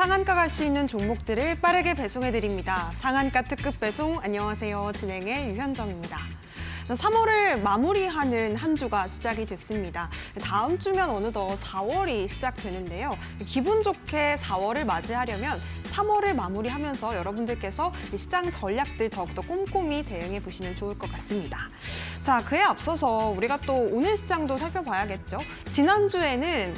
상한가 갈 수 있는 종목들을 빠르게 배송해드립니다. 상한가 특급 배송, 안녕하세요. 진행의 유현정입니다. 3월을 마무리하는 한 주가 시작이 됐습니다. 다음 주면 어느덧 4월이 시작되는데요. 기분 좋게 4월을 맞이하려면 3월을 마무리하면서 여러분들께서 시장 전략들 더욱더 꼼꼼히 대응해 보시면 좋을 것 같습니다. 자, 그에 앞서서 우리가 또 오늘 시장도 살펴봐야겠죠. 지난주에는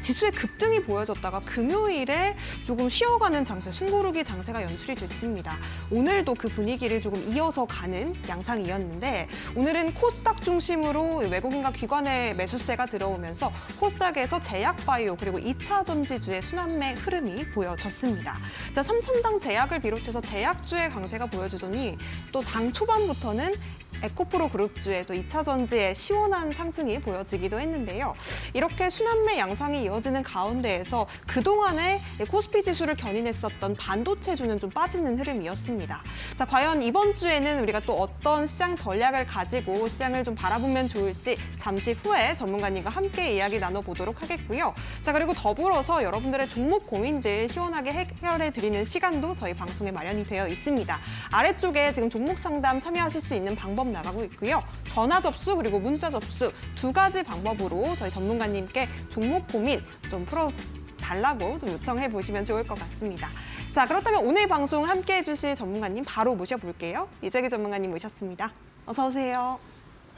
지수의 급등이 보여졌다가 금요일에 조금 쉬어가는 장세, 숨고르기 장세가 연출이 됐습니다. 오늘도 그 분위기를 조금 이어서 가는 양상이었는데 오늘은 코스닥 중심으로 외국인과 기관의 매수세가 들어오면서 코스닥에서 제약바이오 그리고 2차 전지주의 순환매 흐름이 보여졌습니다. 자, 삼천당 제약을 비롯해서 제약주의 강세가 보여주더니 또 장 초반부터는 에코프로 그룹주의 또 2차 전지의 시원한 상승이 보여지기도 했는데요. 이렇게 순환매 양상이 이어지는 가운데에서 그동안에 코스피 지수를 견인했었던 반도체주는 좀 빠지는 흐름이었습니다. 자, 과연 이번 주에는 우리가 또 어떤 시장 전략을 가지고 시장을 좀 바라보면 좋을지 잠시 후에 전문가님과 함께 이야기 나눠보도록 하겠고요. 자, 그리고 더불어서 여러분들의 종목 고민들 시원하게 해결해드리는 시간도 저희 방송에 마련이 되어 있습니다. 아래쪽에 지금 종목 상담 참여하실 수 있는 방법 나가고 있고요. 전화 접수 그리고 문자 접수 두 가지 방법으로 저희 전문가님께 종목 고민 좀 풀어달라고 좀 요청해 보시면 좋을 것 같습니다. 자, 그렇다면 오늘 방송 함께 해주실 전문가님 바로 모셔볼게요. 이재규 전문가님 모셨습니다. 어서 오세요.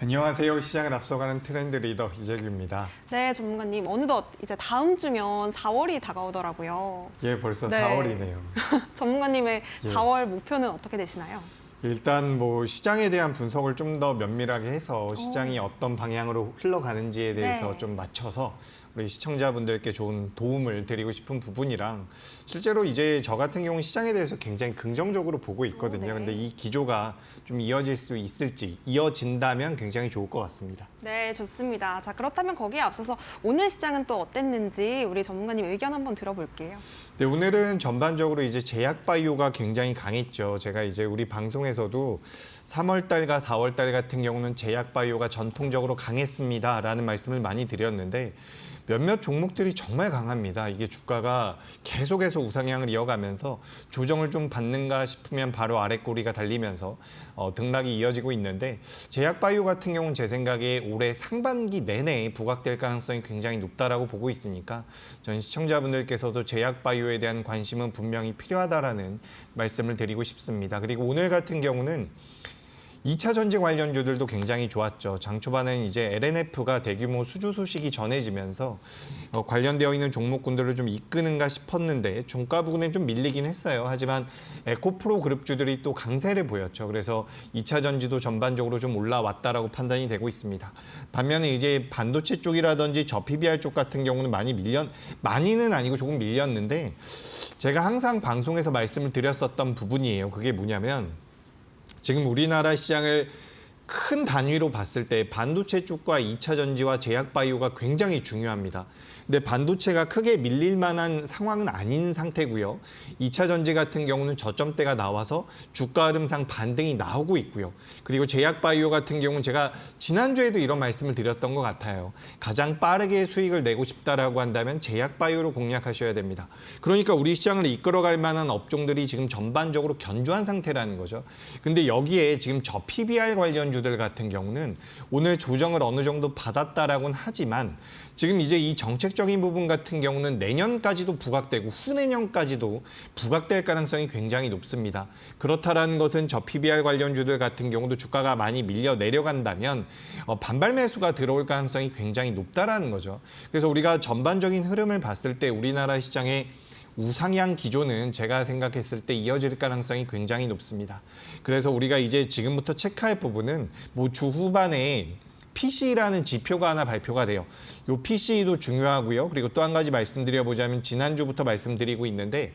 안녕하세요. 시장을 앞서가는 트렌드 리더 이재규입니다. 네, 전문가님. 어느덧 이제 다음 주면 4월이 다가오더라고요. 예, 벌써 네. 4월이네요. 전문가님의 예. 4월 목표는 어떻게 되시나요? 일단 뭐 시장에 대한 분석을 좀 더 면밀하게 해서 시장이 어떤 방향으로 흘러가는지에 대해서 네. 좀 맞춰서 우리 시청자분들께 좋은 도움을 드리고 싶은 부분이랑 실제로 이제 저 같은 경우는 시장에 대해서 굉장히 긍정적으로 보고 있거든요. 네. 근데 이 기조가 좀 이어질 수 있을지, 이어진다면 굉장히 좋을 것 같습니다. 네, 좋습니다. 자, 그렇다면 거기에 앞서서 오늘 시장은 또 어땠는지 우리 전문가님 의견 한번 들어볼게요. 네, 오늘은 전반적으로 이제 제약 바이오가 굉장히 강했죠. 제가 이제 우리 방송에서도 3월 달과 4월 달 같은 경우는 제약 바이오가 전통적으로 강했습니다라는 말씀을 많이 드렸는데 몇몇 종목들이 정말 강합니다. 이게 주가가 계속해서 우상향을 이어가면서 조정을 좀 받는가 싶으면 바로 아래 꼬리가 달리면서 등락이 이어지고 있는데 제약바이오 같은 경우는 제 생각에 올해 상반기 내내 부각될 가능성이 굉장히 높다라고 보고 있으니까 전 시청자분들께서도 제약바이오에 대한 관심은 분명히 필요하다라는 말씀을 드리고 싶습니다. 그리고 오늘 같은 경우는 2차 전지 관련주들도 굉장히 좋았죠. 장 초반에는 이제 LNF가 대규모 수주 소식이 전해지면서 관련되어 있는 종목군들을 좀 이끄는가 싶었는데 종가 부근에 좀 밀리긴 했어요. 하지만 에코프로 그룹주들이 또 강세를 보였죠. 그래서 2차 전지도 전반적으로 좀 올라왔다라고 판단이 되고 있습니다. 반면에 이제 반도체 쪽이라든지 저 PBR 쪽 같은 경우는 많이는 아니고 조금 밀렸는데 제가 항상 방송에서 말씀을 드렸었던 부분이에요. 그게 뭐냐면 지금 우리나라 시장을 큰 단위로 봤을 때 반도체 쪽과 2차 전지와 제약바이오가 굉장히 중요합니다. 근데 반도체가 크게 밀릴 만한 상황은 아닌 상태고요. 2차 전지 같은 경우는 저점대가 나와서 주가 흐름상 반등이 나오고 있고요. 그리고 제약바이오 같은 경우는 제가 지난주에도 이런 말씀을 드렸던 것 같아요. 가장 빠르게 수익을 내고 싶다라고 한다면 제약바이오로 공략하셔야 됩니다. 그러니까 우리 시장을 이끌어갈 만한 업종들이 지금 전반적으로 견조한 상태라는 거죠. 근데 여기에 지금 저 PBR 관련주들 같은 경우는 오늘 조정을 어느 정도 받았다라고는 하지만 지금 이제 이 정책적인 부분 같은 경우는 내년까지도 부각되고 후내년까지도 부각될 가능성이 굉장히 높습니다. 그렇다라는 것은 저 PBR 관련주들 같은 경우도 주가가 많이 밀려 내려간다면 반발 매수가 들어올 가능성이 굉장히 높다라는 거죠. 그래서 우리가 전반적인 흐름을 봤을 때 우리나라 시장의 우상향 기조는 제가 생각했을 때 이어질 가능성이 굉장히 높습니다. 그래서 우리가 이제 지금부터 체크할 부분은 뭐 주 후반에 PC라는 지표가 하나 발표가 돼요. 이 PC도 중요하고요. 그리고 또 한 가지 말씀드려보자면 지난주부터 말씀드리고 있는데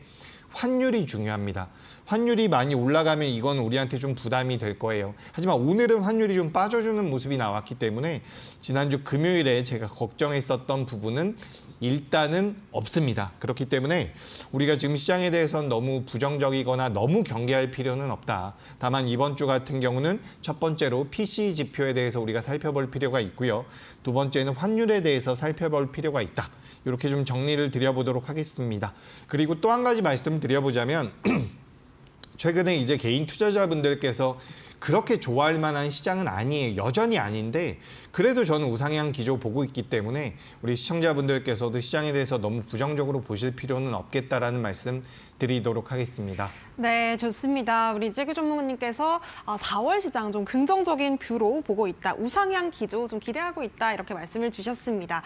환율이 중요합니다. 환율이 많이 올라가면 이건 우리한테 좀 부담이 될 거예요. 하지만 오늘은 환율이 좀 빠져주는 모습이 나왔기 때문에 지난주 금요일에 제가 걱정했었던 부분은 일단은 없습니다. 그렇기 때문에 우리가 지금 시장에 대해서는 너무 부정적이거나 너무 경계할 필요는 없다. 다만 이번 주 같은 경우는 첫 번째로 PCE 지표에 대해서 우리가 살펴볼 필요가 있고요. 두 번째는 환율에 대해서 살펴볼 필요가 있다. 이렇게 좀 정리를 드려보도록 하겠습니다. 그리고 또 한 가지 말씀 드려보자면 최근에 이제 개인 투자자분들께서 그렇게 좋아할 만한 시장은 아니에요. 여전히 아닌데 그래도 저는 우상향 기조 보고 있기 때문에 우리 시청자분들께서도 시장에 대해서 너무 부정적으로 보실 필요는 없겠다라는 말씀 드리도록 하겠습니다. 네, 좋습니다. 우리 찌그 전문가님께서 4월 시장 좀 긍정적인 뷰로 보고 있다. 우상향 기조 좀 기대하고 있다. 이렇게 말씀을 주셨습니다.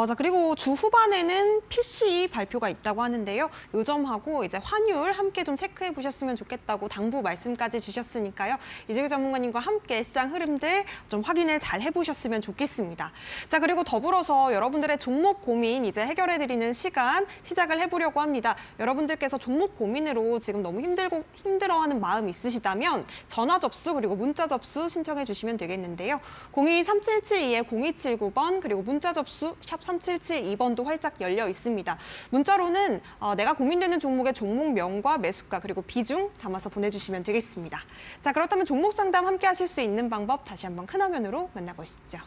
자, 그리고 주 후반에는 PCE 발표가 있다고 하는데요. 요 점하고 이제 환율 함께 좀 체크해 보셨으면 좋겠다고 당부 말씀까지 주셨으니까요. 이재규 전문가님과 함께 시장 흐름들 좀 확인을 잘 해보셨으면 좋겠습니다. 자, 그리고 더불어서 여러분들의 종목 고민 이제 해결해드리는 시간 시작을 해보려고 합니다. 여러분들께서 종목 고민으로 지금 너무 힘들어하는 마음 있으시다면 전화 접수 그리고 문자 접수 신청해 주시면 되겠는데요. 023772-0279번 그리고 문자 접수 샵 3772번도 활짝 열려 있습니다. 문자로는 내가 고민되는 종목의 종목명과 매수가 그리고 비중 담아서 보내주시면 되겠습니다. 자, 그렇다면 종목 상담 함께 하실 수 있는 방법 다시 한번 큰 화면으로 만나보시죠.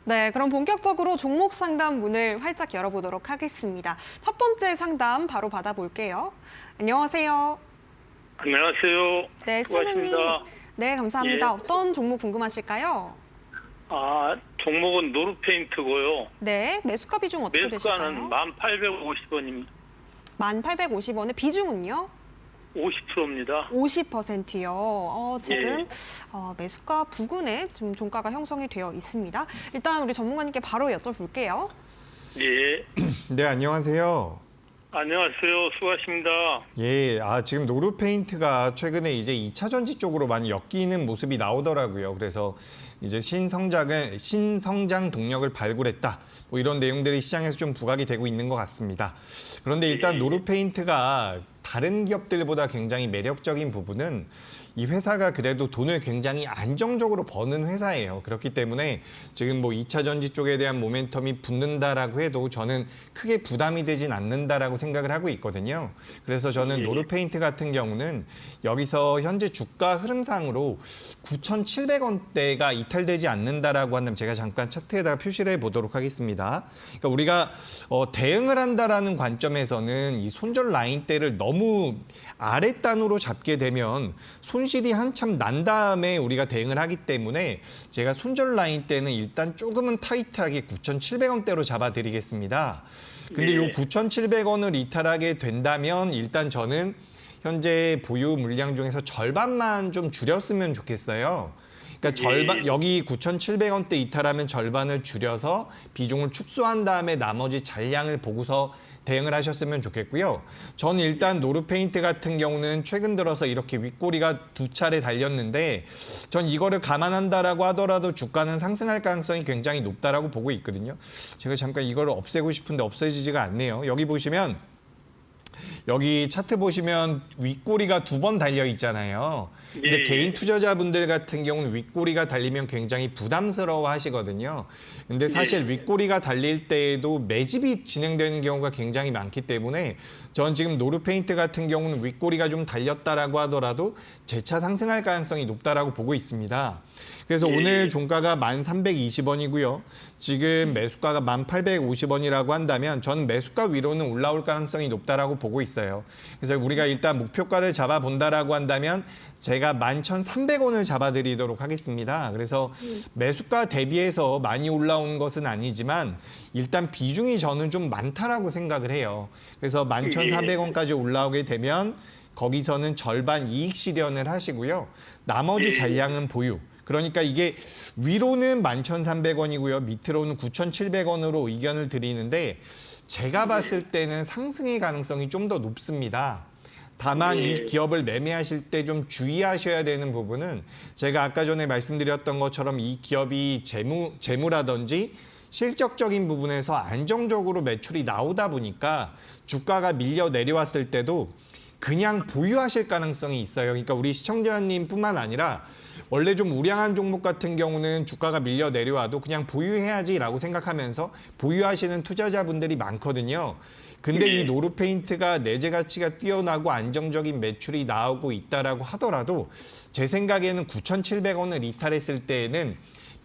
네, 그럼 본격적으로 종목 상담 문을 활짝 열어보도록 하겠습니다. 첫 번째 상담 바로 받아볼게요. 안녕하세요. 안녕하세요. 네, 시청자님. 수고하십니다. 네, 감사합니다. 예. 어떤 종목 궁금하실까요? 종목은 노르페인트고요. 네, 매수가 비중 어떻게 매수가는 되실까요? 1,850원입니다. 1,850원의 비중은요? 50%입니다. 50%요. 지금 예. 매수가 부근에 지금 종가가 형성이 되어 있습니다. 일단 우리 전문가님께 바로 여쭤볼게요. 예. 네, 안녕하세요. 안녕하세요. 수고하십니다. 예, 지금 노르페인트가 최근에 이제 2차 전지 쪽으로 많이 엮이는 모습이 나오더라고요. 그래서 이제 신성장 동력을 발굴했다. 뭐 이런 내용들이 시장에서 좀 부각이 되고 있는 것 같습니다. 그런데 일단 노르페인트가 다른 기업들보다 굉장히 매력적인 부분은 이 회사가 그래도 돈을 굉장히 안정적으로 버는 회사예요. 그렇기 때문에 지금 뭐 2차 전지 쪽에 대한 모멘텀이 붙는다라고 해도 저는 크게 부담이 되진 않는다라고 생각을 하고 있거든요. 그래서 저는 노르페인트 같은 경우는 여기서 현재 주가 흐름상으로 9,700원대가 이탈되지 않는다라고 한다면 제가 잠깐 차트에다가 표시를 해보도록 하겠습니다. 그러니까 우리가 대응을 한다라는 관점에서는 이 손절 라인대를 너무 아랫단으로 잡게 되면 손실이 한참 난 다음에 우리가 대응을 하기 때문에 제가 손절 라인 때는 일단 조금은 타이트하게 9,700원대로 잡아드리겠습니다. 근데 이 9,700원을 이탈하게 된다면 일단 저는 현재 보유 물량 중에서 절반만 좀 줄였으면 좋겠어요. 그러니까 절반 여기 9,700원대 이탈하면 절반을 줄여서 비중을 축소한 다음에 나머지 잔량을 보고서 대응을 하셨으면 좋겠고요. 저는 일단 노르페인트 같은 경우는 최근 들어서 이렇게 윗꼬리가 2차례 달렸는데 전 이거를 감안한다라고 하더라도 주가는 상승할 가능성이 굉장히 높다라고 보고 있거든요. 제가 잠깐 이거를 없애고 싶은데 없어지지가 않네요. 여기 보시면 여기 차트 보시면 윗꼬리가 2번 달려 있잖아요. 근데 예, 개인 예. 투자자분들 같은 경우는 윗꼬리가 달리면 굉장히 부담스러워 하시거든요. 근데 사실 윗꼬리가 달릴 때에도 매집이 진행되는 경우가 굉장히 많기 때문에 전 지금 노르페인트 같은 경우는 윗꼬리가 좀 달렸다라고 하더라도 재차 상승할 가능성이 높다라고 보고 있습니다. 그래서 오늘 종가가 1,320원이고요. 지금 매수가가 1,850원이라고 한다면 전 매수가 위로는 올라올 가능성이 높다라고 보고 있어요. 그래서 우리가 일단 목표가를 잡아본다라고 한다면 제가 11,300원을 잡아드리도록 하겠습니다. 그래서 매수가 대비해서 많이 올라온 것은 아니지만 일단 비중이 저는 좀 많다라고 생각을 해요. 그래서 11,400원까지 올라오게 되면 거기서는 절반 이익 실현을 하시고요. 나머지 잔량은 보유. 그러니까 이게 위로는 11,300원이고요. 밑으로는 9,700원으로 의견을 드리는데 제가 봤을 때는 상승의 가능성이 좀 더 높습니다. 다만 이 기업을 매매하실 때 좀 주의하셔야 되는 부분은 제가 아까 전에 말씀드렸던 것처럼 이 기업이 재무라든지 실적적인 부분에서 안정적으로 매출이 나오다 보니까 주가가 밀려 내려왔을 때도 그냥 보유하실 가능성이 있어요. 그러니까 우리 시청자님뿐만 아니라 원래 좀 우량한 종목 같은 경우는 주가가 밀려 내려와도 그냥 보유해야지라고 생각하면서 보유하시는 투자자분들이 많거든요. 근데 이 노르페인트가 내재 가치가 뛰어나고 안정적인 매출이 나오고 있다라고 하더라도 제 생각에는 9,700원을 이탈했을 때에는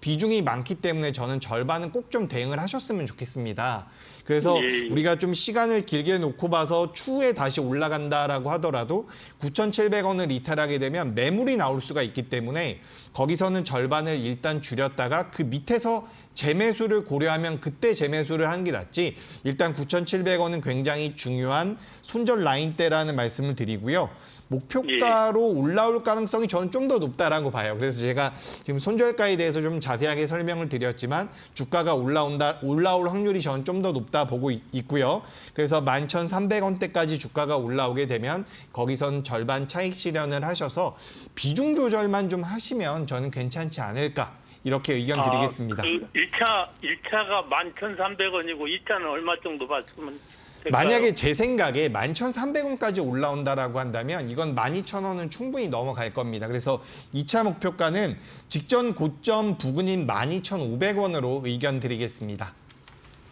비중이 많기 때문에 저는 절반은 꼭 좀 대응을 하셨으면 좋겠습니다. 그래서 우리가 좀 시간을 길게 놓고 봐서 추후에 다시 올라간다라고 하더라도 9,700원을 이탈하게 되면 매물이 나올 수가 있기 때문에 거기서는 절반을 일단 줄였다가 그 밑에서 재매수를 고려하면 그때 재매수를 하는 게 낫지 일단 9,700원은 굉장히 중요한 손절 라인대라는 말씀을 드리고요. 목표가로 올라올 가능성이 저는 좀 더 높다라고 봐요. 그래서 제가 지금 손절가에 대해서 좀 자세하게 설명을 드렸지만 주가가 올라올 확률이 저는 좀 더 높다 보고 있고요. 그래서 11,300원대까지 주가가 올라오게 되면 거기선 절반 차익 실현을 하셔서 비중 조절만 좀 하시면 저는 괜찮지 않을까. 이렇게 의견 드리겠습니다. 그 1차가 11,300원이고 2차는 얼마 정도 봤으면 될까요? 만약에 제 생각에 11,300원까지 올라온다라고 한다면 이건 12,000원은 충분히 넘어갈 겁니다. 그래서 2차 목표가는 직전 고점 부근인 12,500원으로 의견 드리겠습니다.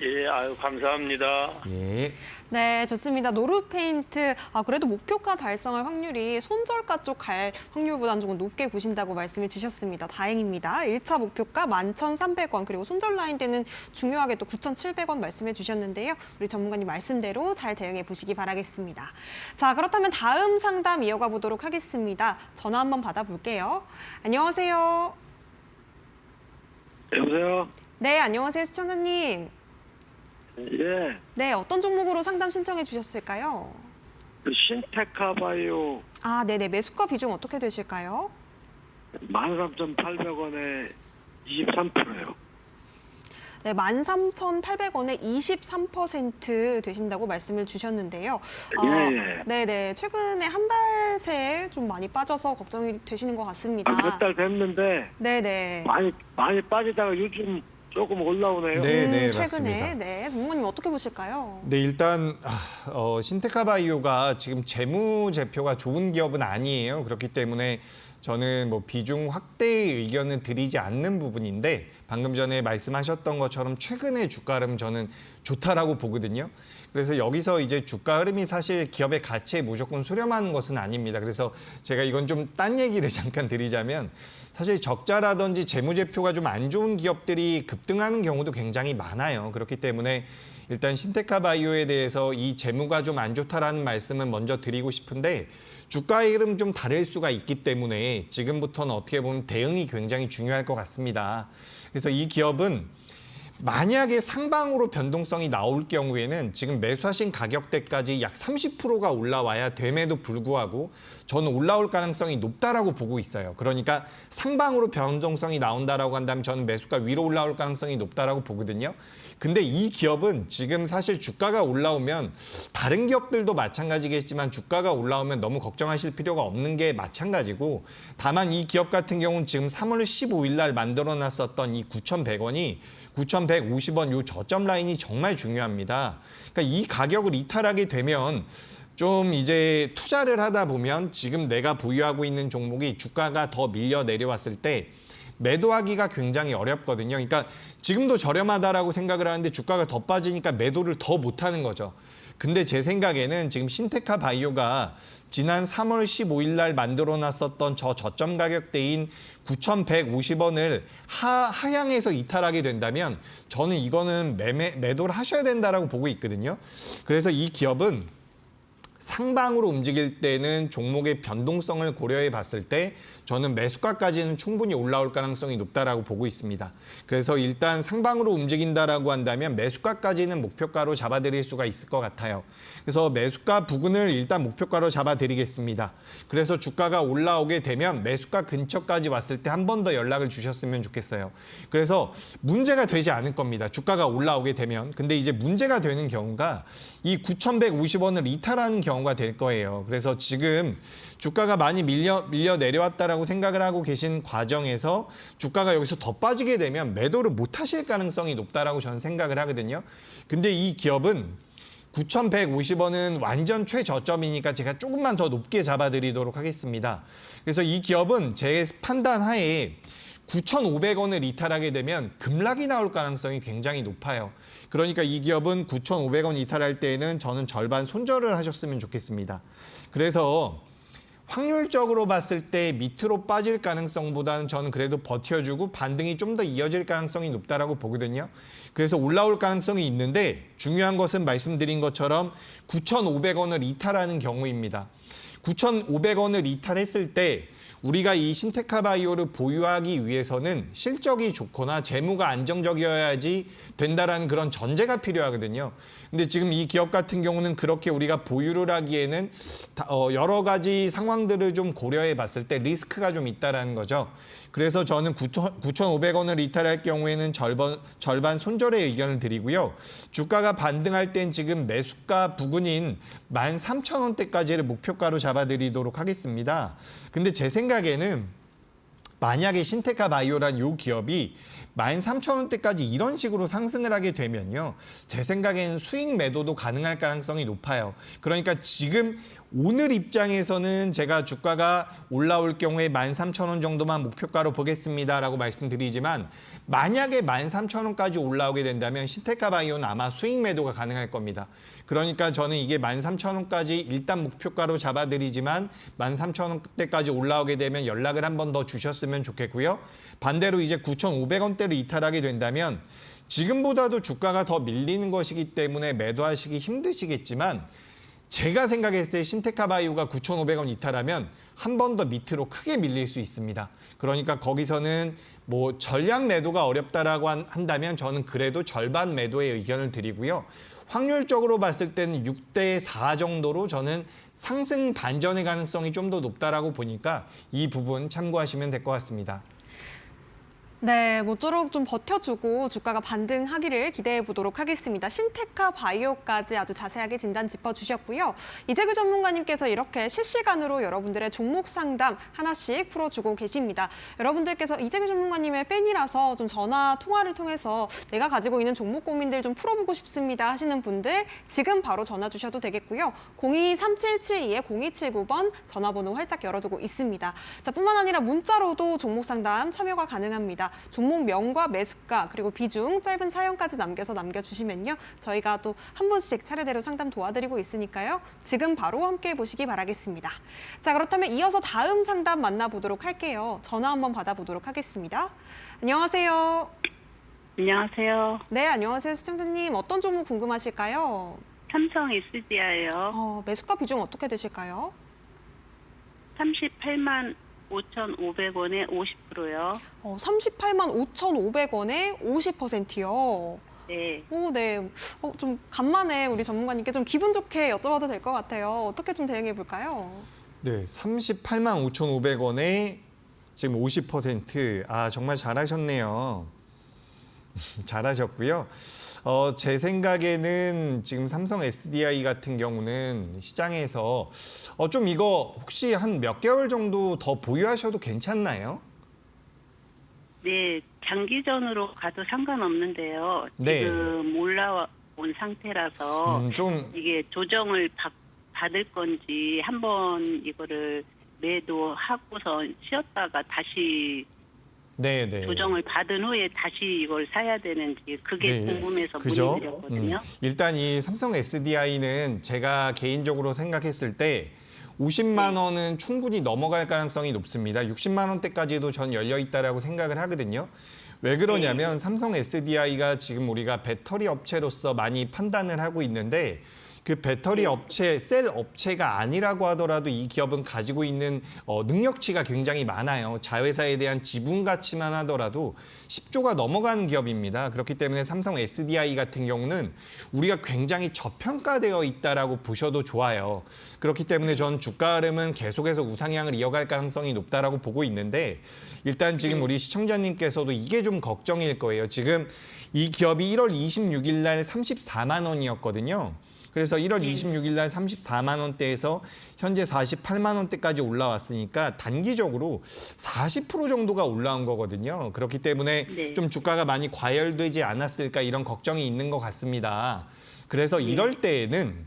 예, 아유 감사합니다. 예. 네, 좋습니다. 노르페인트, 그래도 목표가 달성할 확률이 손절가 쪽 갈 확률보다는 조금 높게 보신다고 말씀을 주셨습니다. 다행입니다. 1차 목표가 11,300원, 그리고 손절 라인대는 중요하게 또 9,700원 말씀해 주셨는데요. 우리 전문가님 말씀대로 잘 대응해 보시기 바라겠습니다. 자, 그렇다면 다음 상담 이어가 보도록 하겠습니다. 전화 한번 받아볼게요. 안녕하세요. 여보세요? 네, 안녕하세요, 시청자님. 예, 네, 어떤 종목으로 상담 신청해 주셨을까요? 그 신테카바이오 네네. 매수가 비중 어떻게 되실까요? 13,800원에 23%예요. 네, 13,800원에 23% 되신다고 말씀을 주셨는데요. 예. 네네. 최근에 한 달 새에 좀 많이 빠져서 걱정이 되시는 것 같습니다. 몇 달 됐는데 네네. 많이 빠지다가 요즘 조금 올라오네요. 네, 최근에. 맞습니다. 네. 전문가님 어떻게 보실까요? 네, 일단 신테카바이오가 지금 재무제표가 좋은 기업은 아니에요. 그렇기 때문에 저는 뭐 비중 확대의 의견은 드리지 않는 부분인데 방금 전에 말씀하셨던 것처럼 최근의 주가 흐름 저는 좋다라고 보거든요. 그래서 여기서 이제 주가 흐름이 사실 기업의 가치에 무조건 수렴하는 것은 아닙니다. 그래서 제가 이건 좀 딴 얘기를 잠깐 드리자면 사실 적자라든지 재무제표가 좀 안 좋은 기업들이 급등하는 경우도 굉장히 많아요. 그렇기 때문에 일단 신테카바이오에 대해서 이 재무가 좀 안 좋다라는 말씀은 먼저 드리고 싶은데 주가의 흐름 좀 다를 수가 있기 때문에 지금부터는 어떻게 보면 대응이 굉장히 중요할 것 같습니다. 그래서 이 기업은 만약에 상방으로 변동성이 나올 경우에는 지금 매수하신 가격대까지 약 30%가 올라와야 됨에도 불구하고 저는 올라올 가능성이 높다라고 보고 있어요. 그러니까 상방으로 변동성이 나온다라고 한다면 저는 매수가 위로 올라올 가능성이 높다라고 보거든요. 근데 이 기업은 지금 사실 주가가 올라오면 다른 기업들도 마찬가지겠지만 주가가 올라오면 너무 걱정하실 필요가 없는 게 마찬가지고 다만 이 기업 같은 경우는 지금 3월 15일 날 만들어놨었던 이 9,100원이 9,150원 요 저점 라인이 정말 중요합니다. 그러니까 이 가격을 이탈하게 되면 좀 이제 투자를 하다 보면 지금 내가 보유하고 있는 종목이 주가가 더 밀려 내려왔을 때 매도하기가 굉장히 어렵거든요. 그러니까 지금도 저렴하다라고 생각을 하는데 주가가 더 빠지니까 매도를 더 못하는 거죠. 근데 제 생각에는 지금 신테카 바이오가 지난 3월 15일 날 만들어 놨었던 저점 가격대인 9,150원을 하향해서 이탈하게 된다면 저는 이거는 매도를 하셔야 된다라고 보고 있거든요. 그래서 이 기업은 상방으로 움직일 때는 종목의 변동성을 고려해 봤을 때 저는 매수가까지는 충분히 올라올 가능성이 높다라고 보고 있습니다. 그래서 일단 상방으로 움직인다라고 한다면 매수가까지는 목표가로 잡아드릴 수가 있을 것 같아요. 그래서 매수가 부근을 일단 목표가로 잡아드리겠습니다. 그래서 주가가 올라오게 되면 매수가 근처까지 왔을 때 한 번 더 연락을 주셨으면 좋겠어요. 그래서 문제가 되지 않을 겁니다. 주가가 올라오게 되면. 근데 이제 문제가 되는 경우가 이 9,150원을 이탈하는 경우가 될 거예요. 그래서 지금 주가가 많이 밀려 내려왔다라고 생각을 하고 계신 과정에서 주가가 여기서 더 빠지게 되면 매도를 못 하실 가능성이 높다라고 저는 생각을 하거든요. 근데 이 기업은 9,150원은 완전 최저점이니까 제가 조금만 더 높게 잡아드리도록 하겠습니다. 그래서 이 기업은 제 판단 하에 9,500원을 이탈하게 되면 급락이 나올 가능성이 굉장히 높아요. 그러니까 이 기업은 9,500원 이탈할 때에는 저는 절반 손절을 하셨으면 좋겠습니다. 그래서 확률적으로 봤을 때 밑으로 빠질 가능성보다는 저는 그래도 버텨주고 반등이 좀 더 이어질 가능성이 높다라고 보거든요. 그래서 올라올 가능성이 있는데 중요한 것은 말씀드린 것처럼 9,500원을 이탈하는 경우입니다. 9,500원을 이탈했을 때 우리가 이 신테카 바이오를 보유하기 위해서는 실적이 좋거나 재무가 안정적이어야지 된다라는 그런 전제가 필요하거든요. 근데 지금 이 기업 같은 경우는 그렇게 우리가 보유를 하기에는 여러 가지 상황들을 좀 고려해 봤을 때 리스크가 좀 있다라는 거죠. 그래서 저는 9,500원을 이탈할 경우에는 절반 손절의 의견을 드리고요. 주가가 반등할 땐 지금 매수가 부근인 13,000원대까지를 목표가로 잡아드리도록 하겠습니다. 근데 제 생각에는 만약에 신테카 바이오란 이 기업이 13,000원대까지 이런 식으로 상승을 하게 되면요. 제 생각에는 수익 매도도 가능할 가능성이 높아요. 그러니까 지금 오늘 입장에서는 제가 주가가 올라올 경우에 13,000원 정도만 목표가로 보겠습니다라고 말씀드리지만 만약에 13,000원까지 올라오게 된다면 신테카 바이오는 아마 수익 매도가 가능할 겁니다. 그러니까 저는 이게 13,000원까지 일단 목표가로 잡아드리지만 13,000원대까지 올라오게 되면 연락을 한 번 더 주셨으면 좋겠고요. 반대로 이제 9,500원대를 이탈하게 된다면 지금보다도 주가가 더 밀리는 것이기 때문에 매도하시기 힘드시겠지만 제가 생각했을 때 신테카 바이오가 9,500원 이탈하면 한 번 더 밑으로 크게 밀릴 수 있습니다. 그러니까 거기서는 뭐 전량 매도가 어렵다라고 한다면 저는 그래도 절반 매도의 의견을 드리고요. 확률적으로 봤을 때는 6대 4 정도로 저는 상승 반전의 가능성이 좀 더 높다라고 보니까 이 부분 참고하시면 될 것 같습니다. 네, 모쪼록 좀 버텨주고 주가가 반등하기를 기대해 보도록 하겠습니다. 신테카 바이오까지 아주 자세하게 진단 짚어주셨고요. 이재규 전문가님께서 이렇게 실시간으로 여러분들의 종목 상담 하나씩 풀어주고 계십니다. 여러분들께서 이재규 전문가님의 팬이라서 좀 전화 통화를 통해서 내가 가지고 있는 종목 고민들 좀 풀어보고 싶습니다 하시는 분들 지금 바로 전화 주셔도 되겠고요. 023772-0279번 전화번호 활짝 열어두고 있습니다. 자, 뿐만 아니라 문자로도 종목 상담 참여가 가능합니다. 종목명과 매수가 그리고 비중 짧은 사연까지 남겨주시면요. 저희가 또 한 분씩 차례대로 상담 도와드리고 있으니까요. 지금 바로 함께 보시기 바라겠습니다. 자, 그렇다면 이어서 다음 상담 만나보도록 할게요. 전화 한번 받아보도록 하겠습니다. 안녕하세요. 안녕하세요. 네, 안녕하세요. 시청자님. 어떤 종목 궁금하실까요? 삼성 SDI요. 매수가 비중 어떻게 되실까요? 38만 5,500원에 50%요. 38만 5,500원에 50%요. 네. 네. 좀 간만에 우리 전문가님께 좀 기분 좋게 여쭤봐도 될 것 같아요. 어떻게 좀 대응해 볼까요? 네, 38만 5,500원에 지금 50%. 아, 정말 잘하셨네요. 잘하셨고요. 제 생각에는 지금 삼성 SDI 같은 경우는 시장에서 좀 이거 혹시 한 몇 개월 정도 더 보유하셔도 괜찮나요? 네, 장기전으로 가도 상관없는데요. 네. 지금 올라온 상태라서 좀 이게 조정을 받을 건지 한번 이거를 매도하고서 쉬었다가 다시 네. 조정을 받은 후에 다시 이걸 사야 되는지 그게 네, 궁금해서 그죠? 문의드렸거든요. 일단 이 삼성 SDI는 제가 개인적으로 생각했을 때 50만 원은 충분히 넘어갈 가능성이 높습니다. 60만 원대까지도 전 열려 있다라고 생각을 하거든요. 왜 그러냐면 삼성 SDI가 지금 우리가 배터리 업체로서 많이 판단을 하고 있는데 그 배터리 업체, 셀 업체가 아니라고 하더라도 이 기업은 가지고 있는 능력치가 굉장히 많아요. 자회사에 대한 지분 가치만 하더라도 10조가 넘어가는 기업입니다. 그렇기 때문에 삼성 SDI 같은 경우는 우리가 굉장히 저평가되어 있다라고 보셔도 좋아요. 그렇기 때문에 전 주가 흐름은 계속해서 우상향을 이어갈 가능성이 높다라고 보고 있는데 일단 지금 우리 시청자님께서도 이게 좀 걱정일 거예요. 지금 이 기업이 1월 26일 날 34만 원이었거든요. 그래서 1월 26일 날 34만 원대에서 현재 48만 원대까지 올라왔으니까 단기적으로 40% 정도가 올라온 거거든요. 그렇기 때문에 네. 좀 주가가 많이 과열되지 않았을까 이런 걱정이 있는 것 같습니다. 그래서 이럴 때에는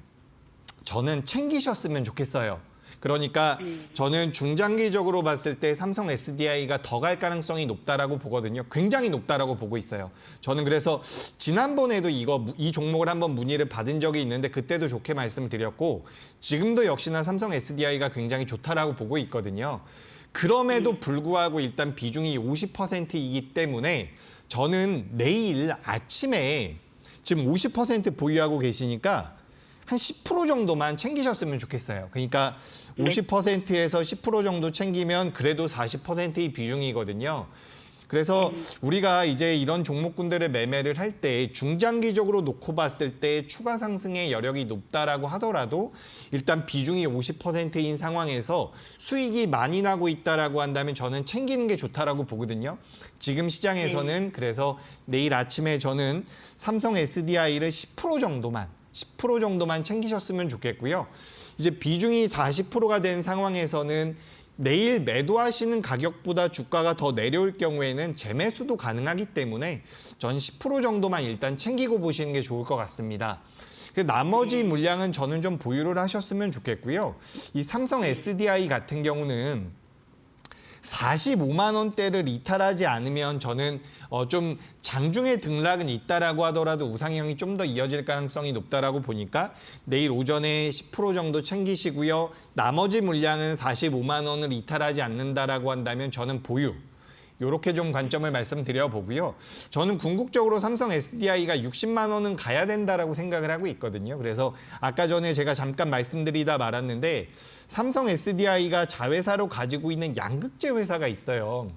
저는 챙기셨으면 좋겠어요. 그러니까 저는 중장기적으로 봤을 때 삼성 SDI가 더 갈 가능성이 높다라고 보거든요. 굉장히 높다라고 보고 있어요. 저는 그래서 지난번에도 이 종목을 한번 문의를 받은 적이 있는데 그때도 좋게 말씀을 드렸고 지금도 역시나 삼성 SDI가 굉장히 좋다라고 보고 있거든요. 그럼에도 불구하고 일단 비중이 50%이기 때문에 저는 내일 아침에 지금 50% 보유하고 계시니까 한 10% 정도만 챙기셨으면 좋겠어요. 그러니까 50%에서 10% 정도 챙기면 그래도 40%의 비중이거든요. 그래서 우리가 이제 이런 종목군들을 매매를 할 때 중장기적으로 놓고 봤을 때 추가 상승의 여력이 높다라고 하더라도 일단 비중이 50%인 상황에서 수익이 많이 나고 있다라고 한다면 저는 챙기는 게 좋다라고 보거든요. 지금 시장에서는 그래서 내일 아침에 저는 삼성 SDI를 10% 정도만 챙기셨으면 좋겠고요. 이제 비중이 40%가 된 상황에서는 내일 매도하시는 가격보다 주가가 더 내려올 경우에는 재매수도 가능하기 때문에 전 10% 정도만 일단 챙기고 보시는 게 좋을 것 같습니다. 나머지 물량은 저는 좀 보유를 하셨으면 좋겠고요. 이 삼성 SDI 같은 경우는 45만 원대를 이탈하지 않으면 저는 좀 장중에 등락은 있다라고 하더라도 우상향이 좀 더 이어질 가능성이 높다라고 보니까 내일 오전에 10% 정도 챙기시고요. 나머지 물량은 45만 원을 이탈하지 않는다라고 한다면 저는 보유. 이렇게 좀 관점을 말씀드려 보고요. 저는 궁극적으로 삼성 SDI가 60만 원은 가야 된다라고 생각을 하고 있거든요. 그래서 아까 전에 제가 잠깐 말씀드리다 말았는데 삼성 SDI가 자회사로 가지고 있는 양극재 회사가 있어요.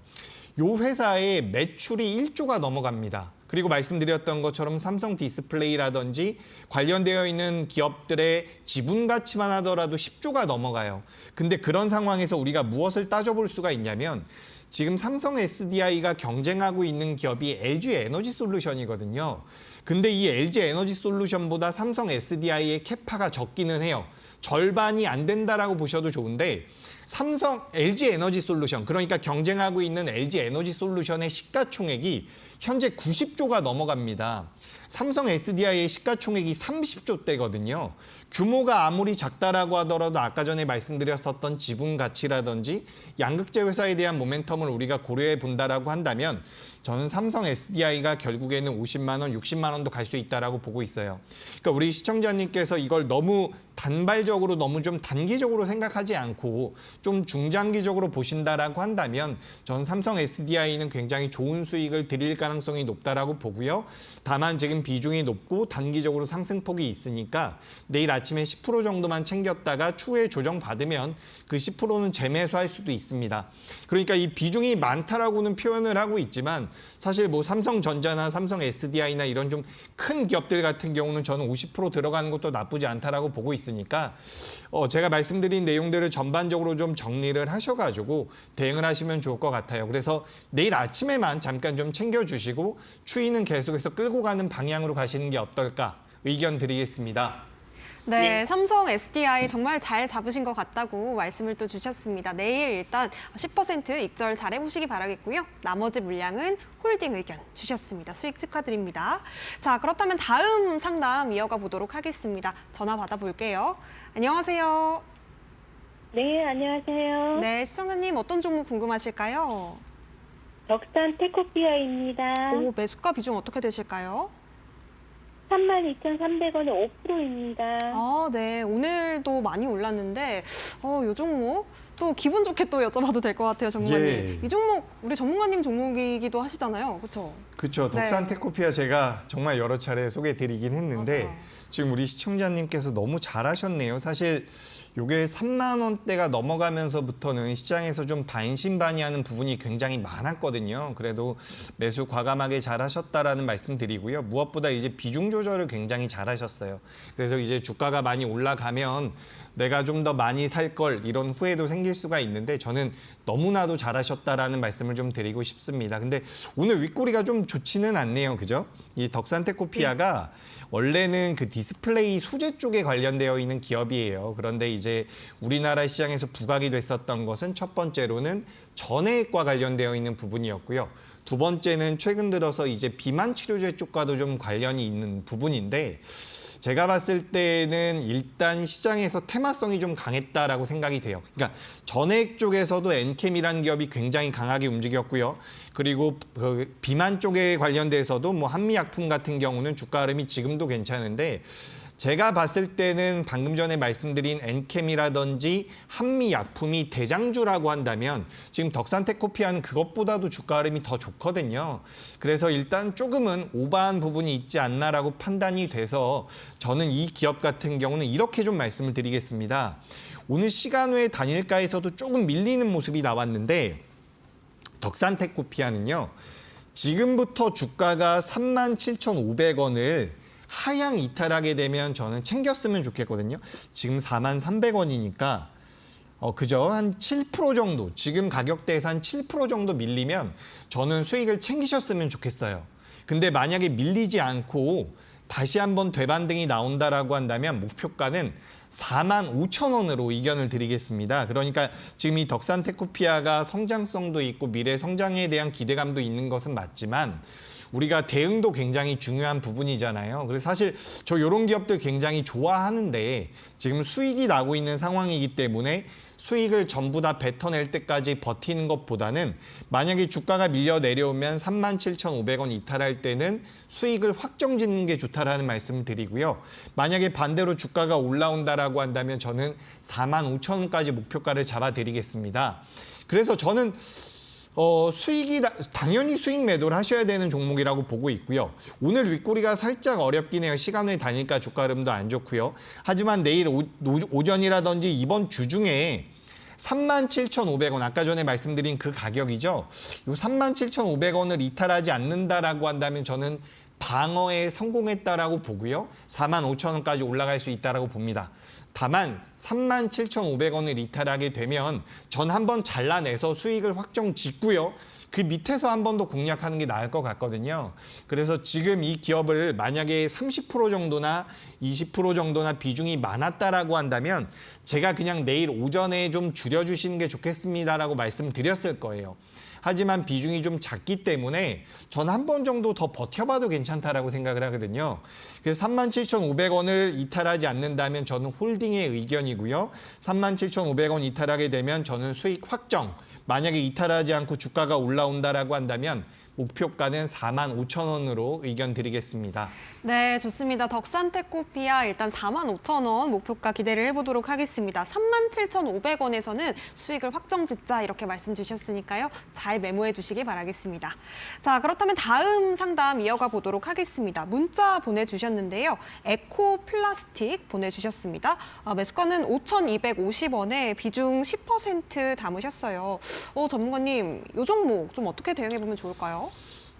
이 회사의 매출이 1조가 넘어갑니다. 그리고 말씀드렸던 것처럼 삼성 디스플레이라든지 관련되어 있는 기업들의 지분 가치만 하더라도 10조가 넘어가요. 근데 그런 상황에서 우리가 무엇을 따져볼 수가 있냐면 지금 삼성 SDI가 경쟁하고 있는 기업이 LG 에너지 솔루션이거든요. 근데 이 LG 에너지 솔루션보다 삼성 SDI의 캐파가 적기는 해요. 절반이 안 된다라고 보셔도 좋은데 삼성 LG 에너지 솔루션, 그러니까 경쟁하고 있는 LG 에너지 솔루션의 시가총액이 현재 90조가 넘어갑니다. 삼성 SDI의 시가총액이 30조대거든요. 규모가 아무리 작다라고 하더라도 아까 전에 말씀드렸었던 지분 가치라든지 양극재 회사에 대한 모멘텀을 우리가 고려해 본다라고 한다면 저는 삼성 SDI가 결국에는 50만 원, 60만 원도 갈 수 있다라고 보고 있어요. 그러니까 우리 시청자님께서 이걸 너무 단발적으로 너무 좀 단기적으로 생각하지 않고 좀 중장기적으로 보신다라고 한다면 전 삼성 SDI는 굉장히 좋은 수익을 드릴 가능성이 높다라고 보고요. 다만 지금 비중이 높고 단기적으로 상승폭이 있으니까 내일 아침에 10% 정도만 챙겼다가 추후에 조정받으면 그 10%는 재매수할 수도 있습니다. 그러니까 이 비중이 많다라고는 표현을 하고 있지만 사실 뭐 삼성전자나 삼성 SDI나 이런 좀 큰 기업들 같은 경우는 저는 50% 들어가는 것도 나쁘지 않다라고 보고 있으니까 제가 말씀드린 내용들을 전반적으로 좀 정리를 하셔가지고 대응을 하시면 좋을 것 같아요. 그래서 내일 아침에만 잠깐 좀 챙겨주시고 추이는 계속해서 끌고 가는 방향으로 가시는 게 어떨까 의견 드리겠습니다. 네, 삼성 SDI 정말 잘 잡으신 것 같다고 말씀을 또 주셨습니다. 내일 일단 10% 익절 잘 해보시기 바라겠고요. 나머지 물량은 홀딩 의견 주셨습니다. 수익 축하드립니다. 자, 그렇다면 다음 상담 이어가 보도록 하겠습니다. 전화 받아볼게요. 안녕하세요. 네, 안녕하세요. 네, 시청자님 어떤 종목 궁금하실까요? 덕산 테코피아입니다. 오, 매수가 비중 어떻게 되실까요? 32,300원에 5%입니다. 아, 네. 오늘도 많이 올랐는데, 요 종목 또 기분 좋게 또 여쭤봐도 될 것 같아요, 전문가님. 예. 이 종목 우리 전문가님 종목이기도 하시잖아요, 그렇죠? 그렇죠. 덕산 네. 테코피아 제가 정말 여러 차례 소개드리긴 했는데 맞아요. 지금 우리 시청자님께서 너무 잘하셨네요. 사실 요게 3만 원대가 넘어가면서부터는 시장에서 좀 반신반의하는 부분이 굉장히 많았거든요. 그래도 매수 과감하게 잘하셨다라는 말씀드리고요. 무엇보다 이제 비중 조절을 굉장히 잘하셨어요. 그래서 이제 주가가 많이 올라가면 내가 좀 더 많이 살 걸 이런 후회도 생길 수가 있는데 저는 너무나도 잘하셨다라는 말씀을 좀 드리고 싶습니다. 근데 오늘 윗꼬리가 좀 좋지는 않네요. 그죠? 이 덕산테코피아가 원래는 그 디스플레이 소재 쪽에 관련되어 있는 기업이에요. 그런데 이제 우리나라 시장에서 부각이 됐었던 것은 첫 번째로는 전해액과 관련되어 있는 부분이었고요. 두 번째는 최근 들어서 이제 비만 치료제 쪽과도 좀 관련이 있는 부분인데 제가 봤을 때는 일단 시장에서 테마성이 좀 강했다라고 생각이 돼요. 그러니까 전해액 쪽에서도 엔캠이라는 기업이 굉장히 강하게 움직였고요. 그리고 그 비만 쪽에 관련돼서도 뭐 한미약품 같은 경우는 주가 흐름이 지금도 괜찮은데 제가 봤을 때는 방금 전에 말씀드린 엔캠이라든지 한미약품이 대장주라고 한다면 지금 덕산테코피아는 그것보다도 주가 흐름이 더 좋거든요. 그래서 일단 조금은 오버한 부분이 있지 않나라고 판단이 돼서 저는 이 기업 같은 경우는 이렇게 좀 말씀을 드리겠습니다. 오늘 시간외 단일가에서도 조금 밀리는 모습이 나왔는데 덕산테코피아는요. 지금부터 주가가 37,500원을 하향 이탈하게 되면 저는 챙겼으면 좋겠거든요. 지금 43,300원이니까 그죠? 한 7% 정도, 지금 가격대에서 한 7% 정도 밀리면 저는 수익을 챙기셨으면 좋겠어요. 근데 만약에 밀리지 않고 다시 한번 되반등이 나온다라고 한다면 목표가는 45,000원으로 의견을 드리겠습니다. 그러니까 지금 이 덕산테코피아가 성장성도 있고 미래 성장에 대한 기대감도 있는 것은 맞지만 우리가 대응도 굉장히 중요한 부분이잖아요. 그래서 사실 저 이런 기업들 굉장히 좋아하는데 지금 수익이 나고 있는 상황이기 때문에 수익을 전부 다 뱉어낼 때까지 버티는 것보다는 만약에 주가가 밀려 내려오면 37,500원 이탈할 때는 수익을 확정 짓는 게 좋다라는 말씀을 드리고요. 만약에 반대로 주가가 올라온다라고 한다면 저는 45,000원까지 목표가를 잡아드리겠습니다. 그래서 저는 수익이 당연히 수익 매도를 하셔야 되는 종목이라고 보고 있고요. 오늘 윗꼬리가 살짝 어렵긴 해요. 시간 외 단일가 주가 흐름도 안 좋고요. 하지만 내일 오전이라든지 이번 주 중에 37,500원 아까 전에 말씀드린 그 가격이죠. 요 37,500원을 이탈하지 않는다라고 한다면 저는 방어에 성공했다라고 보고요. 45,000원까지 올라갈 수 있다라고 봅니다. 다만 37,500원을 이탈하게 되면 전 한번 잘라내서 수익을 확정 짓고요. 그 밑에서 한 번 더 공략하는 게 나을 것 같거든요. 그래서 지금 이 기업을 만약에 30% 정도나 20% 정도나 비중이 많았다라고 한다면 제가 그냥 내일 오전에 좀 줄여주시는 게 좋겠습니다라고 말씀드렸을 거예요. 하지만 비중이 좀 작기 때문에 전 한 번 정도 더 버텨봐도 괜찮다라고 생각을 하거든요. 그래서 37,500원을 이탈하지 않는다면 저는 홀딩의 의견이고요. 37,500원 이탈하게 되면 저는 수익 확정. 만약에 이탈하지 않고 주가가 올라온다라고 한다면 목표가는 45,000원으로 의견 드리겠습니다. 네, 좋습니다. 덕산테코피아 일단 45,000원 목표가 기대를 해보도록 하겠습니다. 37,500원에서는 수익을 확정 짓자 이렇게 말씀 주셨으니까요. 잘 메모해 두시기 바라겠습니다. 자, 그렇다면 다음 상담 이어가 보도록 하겠습니다. 문자 보내주셨는데요. 에코 플라스틱 보내주셨습니다. 매수가는 5,250원에 비중 10% 담으셨어요. 전문가님, 이 종목 좀 어떻게 대응해보면 좋을까요?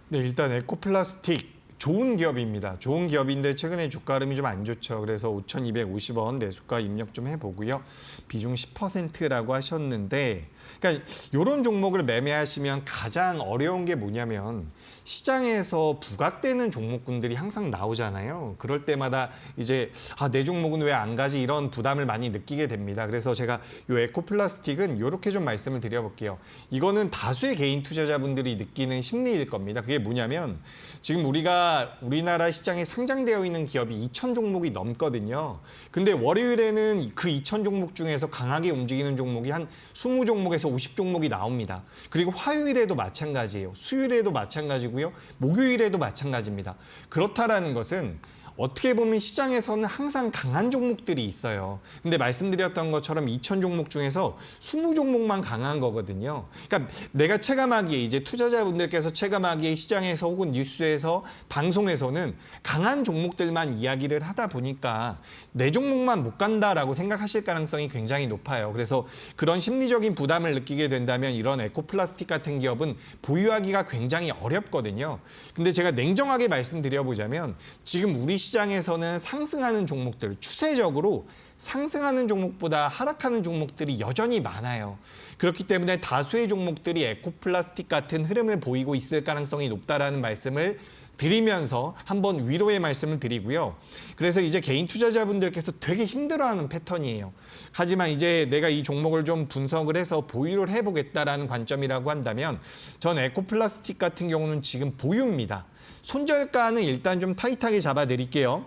네, 일단 에코플라스틱 좋은 기업입니다. 좋은 기업인데 최근에 주가 흐름이 좀 안 좋죠. 그래서 5,250원 매수가 입력 좀 해보고요. 비중 10%라고 하셨는데 그러니까 이런 종목을 매매하시면 가장 어려운 게 뭐냐면 시장에서 부각되는 종목군들이 항상 나오잖아요. 그럴 때마다 이제 내 종목은 왜 안 가지 이런 부담을 많이 느끼게 됩니다. 그래서 제가 이 에코플라스틱은 이렇게 좀 말씀을 드려볼게요. 이거는 다수의 개인 투자자분들이 느끼는 심리일 겁니다. 그게 뭐냐면 지금 우리나라 시장에 상장되어 있는 기업이 2,000 종목이 넘거든요. 근데 월요일에는 그 2,000 종목 중에서 강하게 움직이는 종목이 한 20종목에서 50종목이 나옵니다. 그리고 화요일에도 마찬가지예요. 수요일에도 마찬가지고요. 목요일에도 마찬가지입니다. 그렇다라는 것은 어떻게 보면 시장에서는 항상 강한 종목들이 있어요. 근데 말씀드렸던 것처럼 2,000 종목 중에서 20종목만 강한 거거든요. 그러니까 내가 체감하기에 이제 투자자분들께서 체감하기에 시장에서 혹은 뉴스에서 방송에서는 강한 종목들만 이야기를 하다 보니까 내 종목만 못 간다라고 생각하실 가능성이 굉장히 높아요. 그래서 그런 심리적인 부담을 느끼게 된다면 이런 에코플라스틱 같은 기업은 보유하기가 굉장히 어렵거든요. 근데 제가 냉정하게 말씀드려보자면 지금 우리 시장에서는 상승하는 종목들, 추세적으로 상승하는 종목보다 하락하는 종목들이 여전히 많아요. 그렇기 때문에 다수의 종목들이 에코플라스틱 같은 흐름을 보이고 있을 가능성이 높다라는 말씀을 드리면서 한번 위로의 말씀을 드리고요. 그래서 이제 개인 투자자분들께서 되게 힘들어하는 패턴이에요. 하지만 이제 내가 이 종목을 좀 분석을 해서 보유를 해보겠다라는 관점이라고 한다면 전 에코플라스틱 같은 경우는 지금 보유입니다. 손절가는 일단 좀 타이트하게 잡아드릴게요.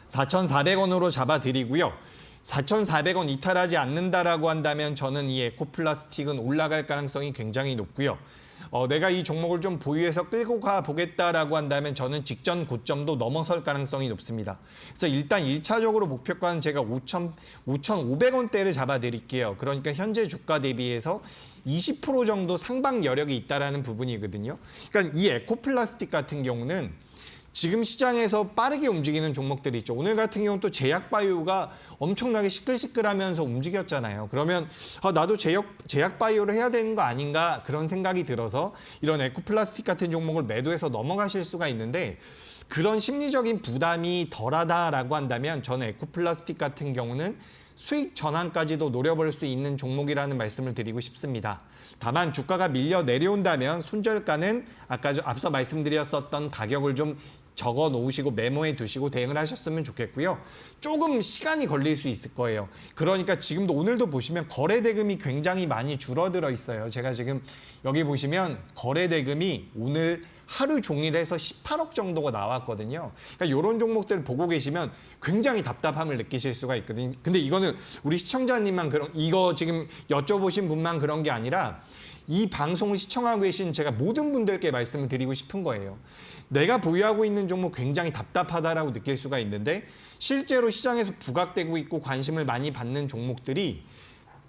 4,400원으로 잡아드리고요. 4,400원 이탈하지 않는다라고 한다면 저는 이 에코플라스틱은 올라갈 가능성이 굉장히 높고요. 내가 이 종목을 좀 보유해서 끌고 가 보겠다라고 한다면 저는 직전 고점도 넘어설 가능성이 높습니다. 그래서 일단 1차적으로 목표가는 제가 5,500원대를 잡아드릴게요. 그러니까 현재 주가 대비해서 20% 정도 상방 여력이 있다라는 부분이거든요. 그러니까 이 에코플라스틱 같은 경우는 지금 시장에서 빠르게 움직이는 종목들이 있죠. 오늘 같은 경우는 또 제약바이오가 엄청나게 시끌시끌하면서 움직였잖아요. 그러면 나도 제약바이오를 해야 되는 거 아닌가 그런 생각이 들어서 이런 에코플라스틱 같은 종목을 매도해서 넘어가실 수가 있는데 그런 심리적인 부담이 덜하다라고 한다면 저는 에코플라스틱 같은 경우는 수익 전환까지도 노려볼 수 있는 종목이라는 말씀을 드리고 싶습니다. 다만 주가가 밀려 내려온다면 손절가는 아까 앞서 말씀드렸었던 가격을 좀 적어 놓으시고 메모해 두시고 대응을 하셨으면 좋겠고요. 조금 시간이 걸릴 수 있을 거예요. 그러니까 지금도 오늘도 보시면 거래 대금이 굉장히 많이 줄어들어 있어요. 제가 지금 여기 보시면 거래 대금이 오늘 하루 종일 해서 18억 정도가 나왔거든요. 그러니까 이런 종목들을 보고 계시면 굉장히 답답함을 느끼실 수가 있거든요. 근데 이거는 우리 시청자님만 이거 지금 여쭤보신 분만 그런 게 아니라 이 방송을 시청하고 계신 제가 모든 분들께 말씀을 드리고 싶은 거예요. 내가 보유하고 있는 종목 굉장히 답답하다라고 느낄 수가 있는데 실제로 시장에서 부각되고 있고 관심을 많이 받는 종목들이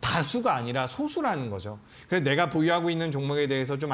다수가 아니라 소수라는 거죠. 그래서 내가 보유하고 있는 종목에 대해서 좀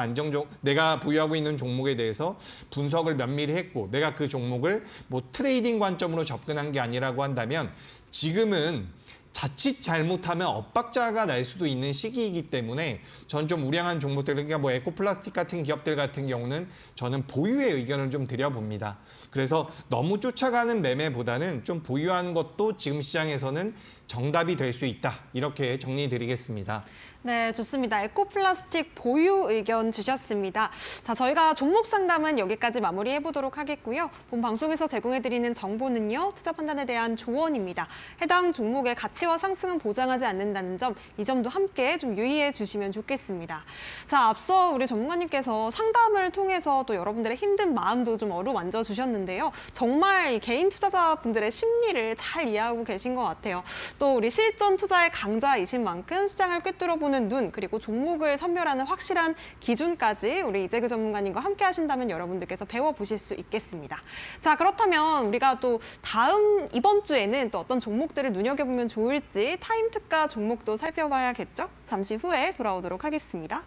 내가 보유하고 있는 종목에 대해서 분석을 면밀히 했고 내가 그 종목을 뭐 트레이딩 관점으로 접근한 게 아니라고 한다면 지금은 자칫 잘못하면 엇박자가 날 수도 있는 시기이기 때문에 전 좀 우량한 종목들, 그러니까 뭐 에코플라스틱 같은 기업들 같은 경우는 저는 보유의 의견을 좀 드려봅니다. 그래서 너무 쫓아가는 매매보다는 좀 보유하는 것도 지금 시장에서는 정답이 될 수 있다. 이렇게 정리드리겠습니다. 네, 좋습니다. 에코플라스틱 보유 의견 주셨습니다. 자, 저희가 종목 상담은 여기까지 마무리해 보도록 하겠고요. 본 방송에서 제공해드리는 정보는요, 투자 판단에 대한 조언입니다. 해당 종목의 가치와 상승은 보장하지 않는다는 점, 이 점도 함께 좀 유의해 주시면 좋겠습니다. 자, 앞서 우리 전문가님께서 상담을 통해서 또 여러분들의 힘든 마음도 좀 어루만져 주셨는데요. 정말 이 개인 투자자분들의 심리를 잘 이해하고 계신 것 같아요. 또 우리 실전 투자의 강자이신 만큼 시장을 꿰뚫어보는 눈, 그리고 종목을 선별하는 확실한 기준까지 우리 이재규 전문가님과 함께 하신다면 여러분들께서 배워보실 수 있겠습니다. 자, 그렇다면 우리가 또 이번 주에는 또 어떤 종목들을 눈여겨보면 좋을지 타임특가 종목도 살펴봐야겠죠? 잠시 후에 돌아오도록 하겠습니다.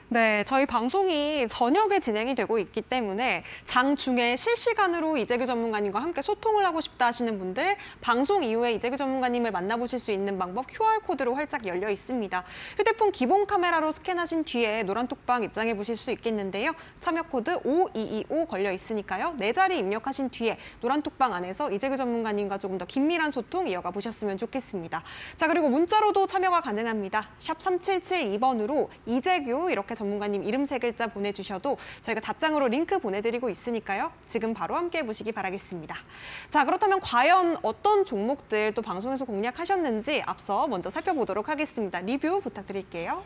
네, 저희 방송이 저녁에 진행이 되고 있기 때문에 장중에 실시간으로 이재규 전문가님과 함께 소통을 하고 싶다 하시는 분들 방송 이후에 이재규 전문가님을 만나보실 수 있는 방법 QR코드로 활짝 열려 있습니다. 휴대폰 기본 카메라로 스캔하신 뒤에 노란 톡방 입장해 보실 수 있겠는데요. 참여 코드 5225 걸려 있으니까요. 네 자리 입력하신 뒤에 노란 톡방 안에서 이재규 전문가님과 조금 더 긴밀한 소통 이어가 보셨으면 좋겠습니다. 자, 그리고 문자로도 참여가 가능합니다. 샵 3772번으로 이재규 이렇게 전문가님 이름 세 글자 보내주셔도 저희가 답장으로 링크 보내드리고 있으니까요. 지금 바로 함께 해보시기 바라겠습니다. 자, 그렇다면 과연 어떤 종목들 또 방송에서 공략하셨는지 앞서 먼저 살펴보도록 하겠습니다. 리뷰 부탁드릴게요.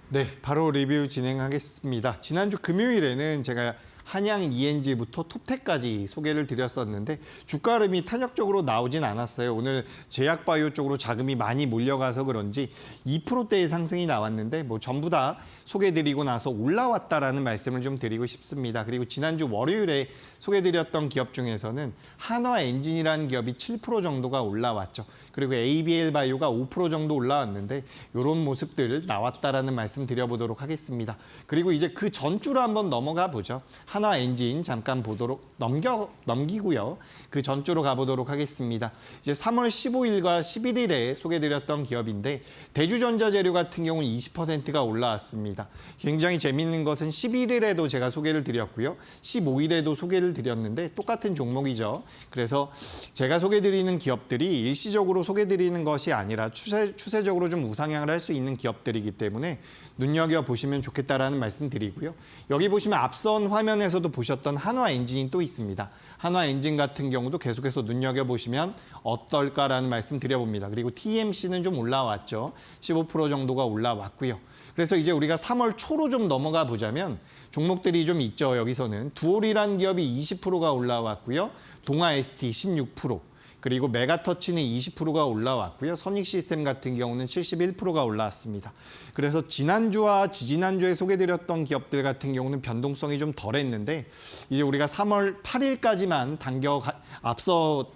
네, 바로 리뷰 진행하겠습니다. 지난주 금요일에는 제가 한양 ENG부터 톱10까지 소개를 드렸었는데 주가 흐름이 탄력적으로 나오진 않았어요. 오늘 제약바이오 쪽으로 자금이 많이 몰려가서 그런지 2%대의 상승이 나왔는데 뭐 전부 다 소개드리고 나서 올라왔다라는 말씀을 좀 드리고 싶습니다. 그리고 지난주 월요일에 소개드렸던 기업 중에서는 한화엔진이라는 기업이 7% 정도가 올라왔죠. 그리고 ABL바이오가 5% 정도 올라왔는데 이런 모습들 나왔다라는 말씀 드려보도록 하겠습니다. 그리고 이제 그 전주로 한번 넘어가 보죠. 한화엔진 잠깐 넘기고요. 그 전주로 가보도록 하겠습니다. 이제 3월 15일과 11일에 소개드렸던 기업인데 대주전자재료 같은 경우는 20%가 올라왔습니다. 굉장히 재미있는 것은 11일에도 제가 소개를 드렸고요. 15일에도 소개를 드렸는데 똑같은 종목이죠. 그래서 제가 소개드리는 기업들이 일시적으로 소개드리는 것이 아니라 추세적으로 좀 우상향을 할 수 있는 기업들이기 때문에 눈여겨보시면 좋겠다라는 말씀 드리고요. 여기 보시면 앞선 화면에서도 보셨던 한화엔진이 또 있습니다. 한화엔진 같은 경우도 계속해서 눈여겨보시면 어떨까라는 말씀 드려봅니다. 그리고 TMC는 좀 올라왔죠. 15% 정도가 올라왔고요. 그래서 이제 우리가 3월 초로 좀 넘어가 보자면 종목들이 좀 있죠. 여기서는 두올이라는 기업이 20%가 올라왔고요. 동아ST 16%. 그리고 메가터치는 20%가 올라왔고요. 선익시스템 같은 경우는 71%가 올라왔습니다. 그래서 지난주와 지지난주에 소개드렸던 기업들 같은 경우는 변동성이 좀 덜했는데 이제 우리가 3월 8일까지만 앞서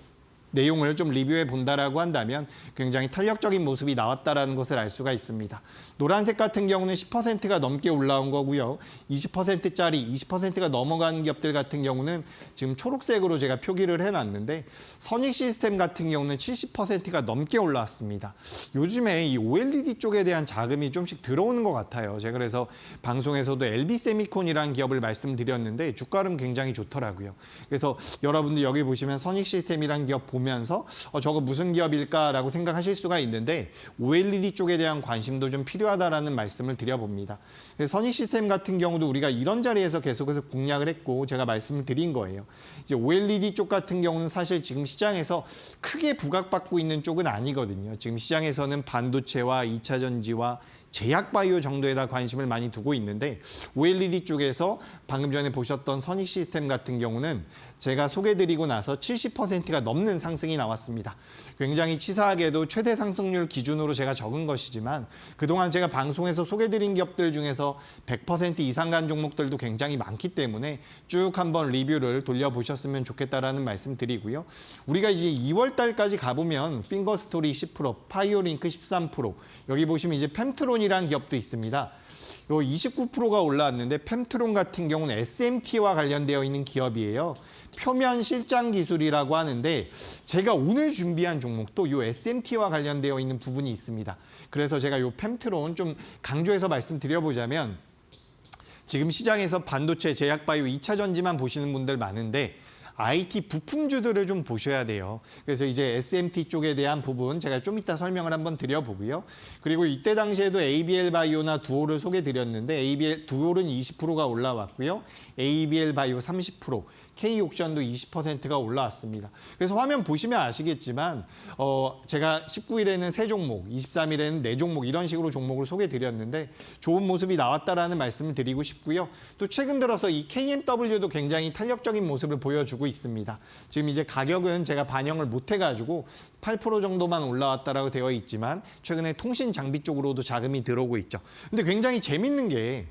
내용을 좀 리뷰해 본다라고 한다면 굉장히 탄력적인 모습이 나왔다라는 것을 알 수가 있습니다. 노란색 같은 경우는 10%가 넘게 올라온 거고요. 20%짜리 20%가 넘어가는 기업들 같은 경우는 지금 초록색으로 제가 표기를 해놨는데 선익시스템 같은 경우는 70%가 넘게 올라왔습니다. 요즘에 이 OLED 쪽에 대한 자금이 좀씩 들어오는 것 같아요. 제가 그래서 방송에서도 LB세미콘이라는 기업을 말씀드렸는데 주가 흐름 굉장히 좋더라고요. 그래서 여러분들 여기 보시면 선익시스템이라는 기업 보면서 저거 무슨 기업일까라고 생각하실 수가 있는데 OLED 쪽에 대한 관심도 좀 필요하다라는 말씀을 드려봅니다. 선익시스템 같은 경우도 우리가 이런 자리에서 계속해서 공략을 했고 제가 말씀을 드린 거예요. 이제 OLED 쪽 같은 경우는 사실 지금 시장에서 크게 부각받고 있는 쪽은 아니거든요. 지금 시장에서는 반도체와 2차 전지와 제약바이오 정도에다 관심을 많이 두고 있는데 OLED 쪽에서 방금 전에 보셨던 선익시스템 같은 경우는 제가 소개드리고 나서 70%가 넘는 상승이 나왔습니다. 굉장히 치사하게도 최대 상승률 기준으로 제가 적은 것이지만 그동안 제가 방송에서 소개드린 기업들 중에서 100% 이상 간 종목들도 굉장히 많기 때문에 쭉 한번 리뷰를 돌려보셨으면 좋겠다라는 말씀 드리고요. 우리가 이제 2월 달까지 가보면 핑거스토리 10%, 파이오링크 13%, 여기 보시면 이제 펨트론이라는 기업도 있습니다. 요 29%가 올라왔는데 펨트론 같은 경우는 SMT와 관련되어 있는 기업이에요. 표면 실장 기술이라고 하는데 제가 오늘 준비한 종목도 요 SMT와 관련되어 있는 부분이 있습니다. 그래서 제가 요 펨트론 좀 강조해서 말씀드려보자면 지금 시장에서 반도체, 제약바이오, 2차 전지만 보시는 분들 많은데 IT 부품주들을 좀 보셔야 돼요. 그래서 이제 SMT 쪽에 대한 부분 제가 좀 이따 설명을 한번 드려보고요. 그리고 이때 당시에도 ABL바이오나 두올을 소개드렸는데 두올은 20%가 올라왔고요. ABL바이오 30%, K옥션도 20%가 올라왔습니다. 그래서 화면 보시면 아시겠지만 제가 19일에는 3종목, 23일에는 4종목 이런 식으로 종목을 소개드렸는데 좋은 모습이 나왔다라는 말씀을 드리고 싶고요. 또 최근 들어서 이 KMW도 굉장히 탄력적인 모습을 보여주고 있습니다. 지금 이제 가격은 제가 반영을 못해가지고 8% 정도만 올라왔다라고 되어 있지만 최근에 통신 장비 쪽으로도 자금이 들어오고 있죠. 근데 굉장히 재밌는 게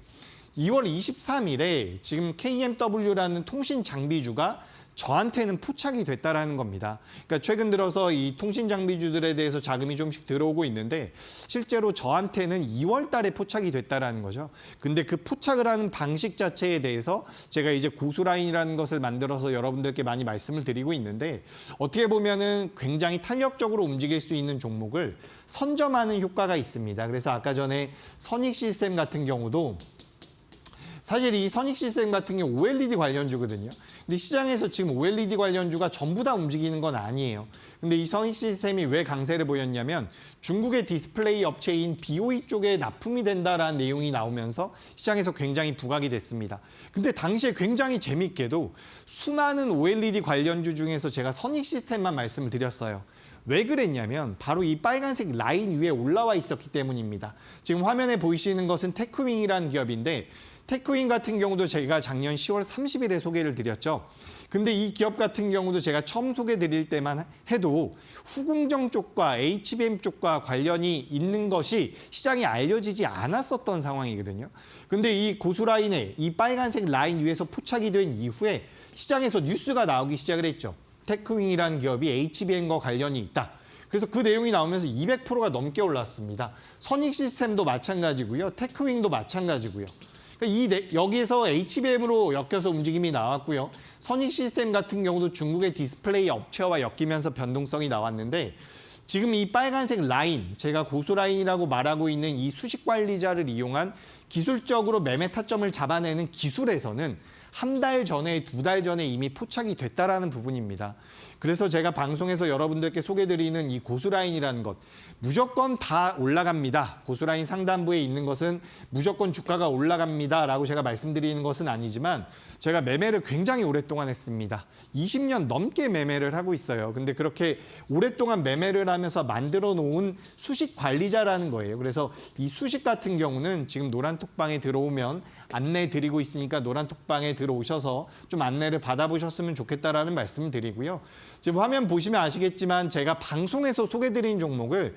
2월 23일에 지금 KMW라는 통신 장비주가 저한테는 포착이 됐다라는 겁니다. 그러니까 최근 들어서 이 통신 장비주들에 대해서 자금이 좀씩 들어오고 있는데 실제로 저한테는 2월 달에 포착이 됐다라는 거죠. 근데 그 포착을 하는 방식 자체에 대해서 제가 이제 고수라인이라는 것을 만들어서 여러분들께 많이 말씀을 드리고 있는데 어떻게 보면은 굉장히 탄력적으로 움직일 수 있는 종목을 선점하는 효과가 있습니다. 그래서 아까 전에 선익 시스템 같은 경우도 사실 이 선익 시스템 같은 경우 OLED 관련주거든요. 근데 시장에서 지금 OLED 관련주가 전부 다 움직이는 건 아니에요. 근데 이 선익 시스템이 왜 강세를 보였냐면 중국의 디스플레이 업체인 BOE 쪽에 납품이 된다라는 내용이 나오면서 시장에서 굉장히 부각이 됐습니다. 근데 당시에 굉장히 재밌게도 수많은 OLED 관련주 중에서 제가 선익 시스템만 말씀을 드렸어요. 왜 그랬냐면 바로 이 빨간색 라인 위에 올라와 있었기 때문입니다. 지금 화면에 보이시는 것은 테크윙이라는 기업인데 테크윙 같은 경우도 제가 작년 10월 30일에 소개를 드렸죠. 근데 이 기업 같은 경우도 제가 처음 소개 드릴 때만 해도 후공정 쪽과 HBM 쪽과 관련이 있는 것이 시장에 알려지지 않았었던 상황이거든요. 근데 이 고수라인에 이 빨간색 라인 위에서 포착이 된 이후에 시장에서 뉴스가 나오기 시작을 했죠. 테크윙이라는 기업이 HBM과 관련이 있다. 그래서 그 내용이 나오면서 200%가 넘게 올랐습니다. 선익 시스템도 마찬가지고요. 테크윙도 마찬가지고요. 여기에서 HBM으로 엮여서 움직임이 나왔고요. 선익 시스템 같은 경우도 중국의 디스플레이 업체와 엮이면서 변동성이 나왔는데 지금 이 빨간색 라인, 제가 고수 라인이라고 말하고 있는 이 수식 관리자를 이용한 기술적으로 매매 타점을 잡아내는 기술에서는 한 달 전에, 2달 전에 이미 포착이 됐다라는 부분입니다. 그래서 제가 방송에서 여러분들께 소개드리는 이 고수라인이라는 것, 무조건 다 올라갑니다. 고수라인 상단부에 있는 것은 무조건 주가가 올라갑니다라고 제가 말씀드리는 것은 아니지만 제가 매매를 굉장히 오랫동안 했습니다. 20년 넘게 매매를 하고 있어요. 근데 그렇게 오랫동안 매매를 하면서 만들어 놓은 수식 관리자라는 거예요. 그래서 이 수식 같은 경우는 지금 노란톡방에 들어오면 안내 드리고 있으니까 노란톡방에 들어오셔서 좀 안내를 받아보셨으면 좋겠다라는 말씀을 드리고요. 지금 화면 보시면 아시겠지만 제가 방송에서 소개드린 종목을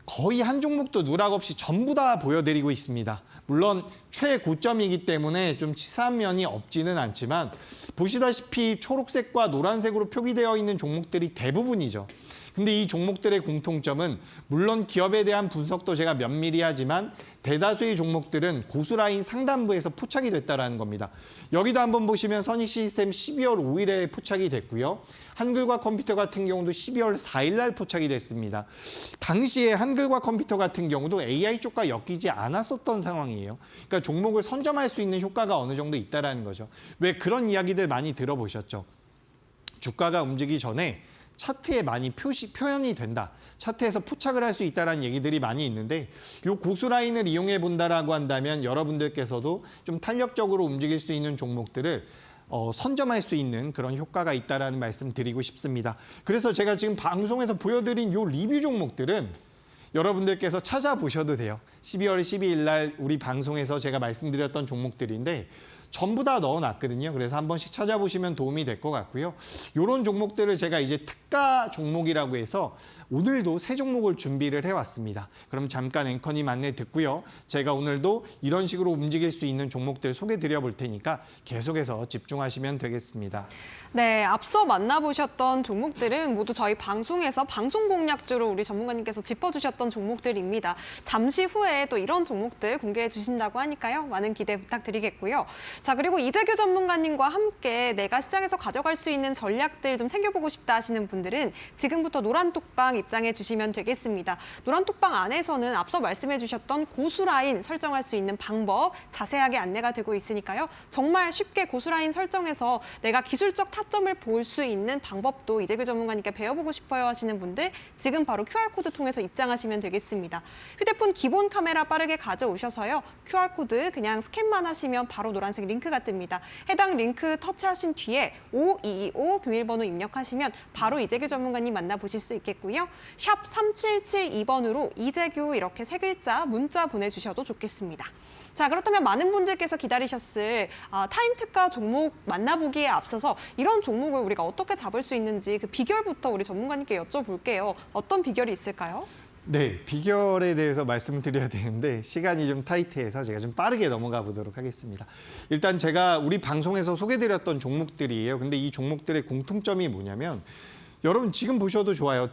거의 한 종목도 누락 없이 전부 다 보여드리고 있습니다. 물론 최고점이기 때문에 좀 치사한 면이 없지는 않지만 보시다시피 초록색과 노란색으로 표기되어 있는 종목들이 대부분이죠. 근데 이 종목들의 공통점은 물론 기업에 대한 분석도 제가 면밀히 하지만 대다수의 종목들은 고수라인 상단부에서 포착이 됐다는 겁니다. 여기도 한번 보시면 선익 시스템 12월 5일에 포착이 됐고요. 한글과 컴퓨터 같은 경우도 12월 4일 날 포착이 됐습니다. 당시에 한글과 컴퓨터 같은 경우도 AI 쪽과 엮이지 않았었던 상황이에요. 그러니까 종목을 선점할 수 있는 효과가 어느 정도 있다는 거죠. 왜 그런 이야기들 많이 들어보셨죠? 주가가 움직이기 전에 차트에 많이 표현이 된다. 차트에서 포착을 할 수 있다는 얘기들이 많이 있는데 이 고수 라인을 이용해 본다라고 한다면 여러분들께서도 좀 탄력적으로 움직일 수 있는 종목들을 선점할 수 있는 그런 효과가 있다라는 말씀 드리고 싶습니다. 그래서 제가 지금 방송에서 보여드린 이 리뷰 종목들은 여러분들께서 찾아보셔도 돼요. 12월 12일 날 우리 방송에서 제가 말씀드렸던 종목들인데 전부 다 넣어놨거든요. 그래서 한 번씩 찾아보시면 도움이 될 것 같고요. 이런 종목들을 제가 이제 특가 종목이라고 해서 오늘도 세 종목을 준비를 해왔습니다. 그럼 잠깐 앵커님 안내 듣고요. 제가 오늘도 이런 식으로 움직일 수 있는 종목들 소개드려 볼 테니까 계속해서 집중하시면 되겠습니다. 네, 앞서 만나보셨던 종목들은 모두 저희 방송에서 방송 공략주로 우리 전문가님께서 짚어주셨던 종목들입니다. 잠시 후에 또 이런 종목들 공개해 주신다고 하니까요. 많은 기대 부탁드리겠고요. 자, 그리고 이재규 전문가님과 함께 내가 시장에서 가져갈 수 있는 전략들 좀 챙겨보고 싶다 하시는 분들은 지금부터 노란톡방 입장해 주시면 되겠습니다. 노란톡방 안에서는 앞서 말씀해 주셨던 고수라인 설정할 수 있는 방법 자세하게 안내가 되고 있으니까요. 정말 쉽게 고수라인 설정해서 내가 기술적 타점을 볼 수 있는 방법도 이재규 전문가님께 배워보고 싶어요 하시는 분들 지금 바로 QR코드 통해서 입장하시면 되겠습니다. 휴대폰 기본 카메라 빠르게 가져오셔서요. QR코드 그냥 스캔만 하시면 바로 노란색 링크가 뜹니다. 해당 링크 터치하신 뒤에 5225 비밀번호 입력하시면 바로 이재규 전문가님 만나보실 수 있겠고요. 샵 3772번으로 이재규 이렇게 세 글자 문자 보내주셔도 좋겠습니다. 자, 그렇다면 많은 분들께서 기다리셨을 타임 특가 종목 만나보기에 앞서서 이런 종목을 우리가 어떻게 잡을 수 있는지 그 비결부터 우리 전문가님께 여쭤볼게요. 어떤 비결이 있을까요? 네, 비결에 대해서 말씀을 드려야 되는데 시간이 좀 타이트해서 제가 좀 빠르게 넘어가 보도록 하겠습니다. 일단 제가 우리 방송에서 소개드렸던 종목들이에요. 근데 이 종목들의 공통점이 뭐냐면 여러분 지금 보셔도 좋아요.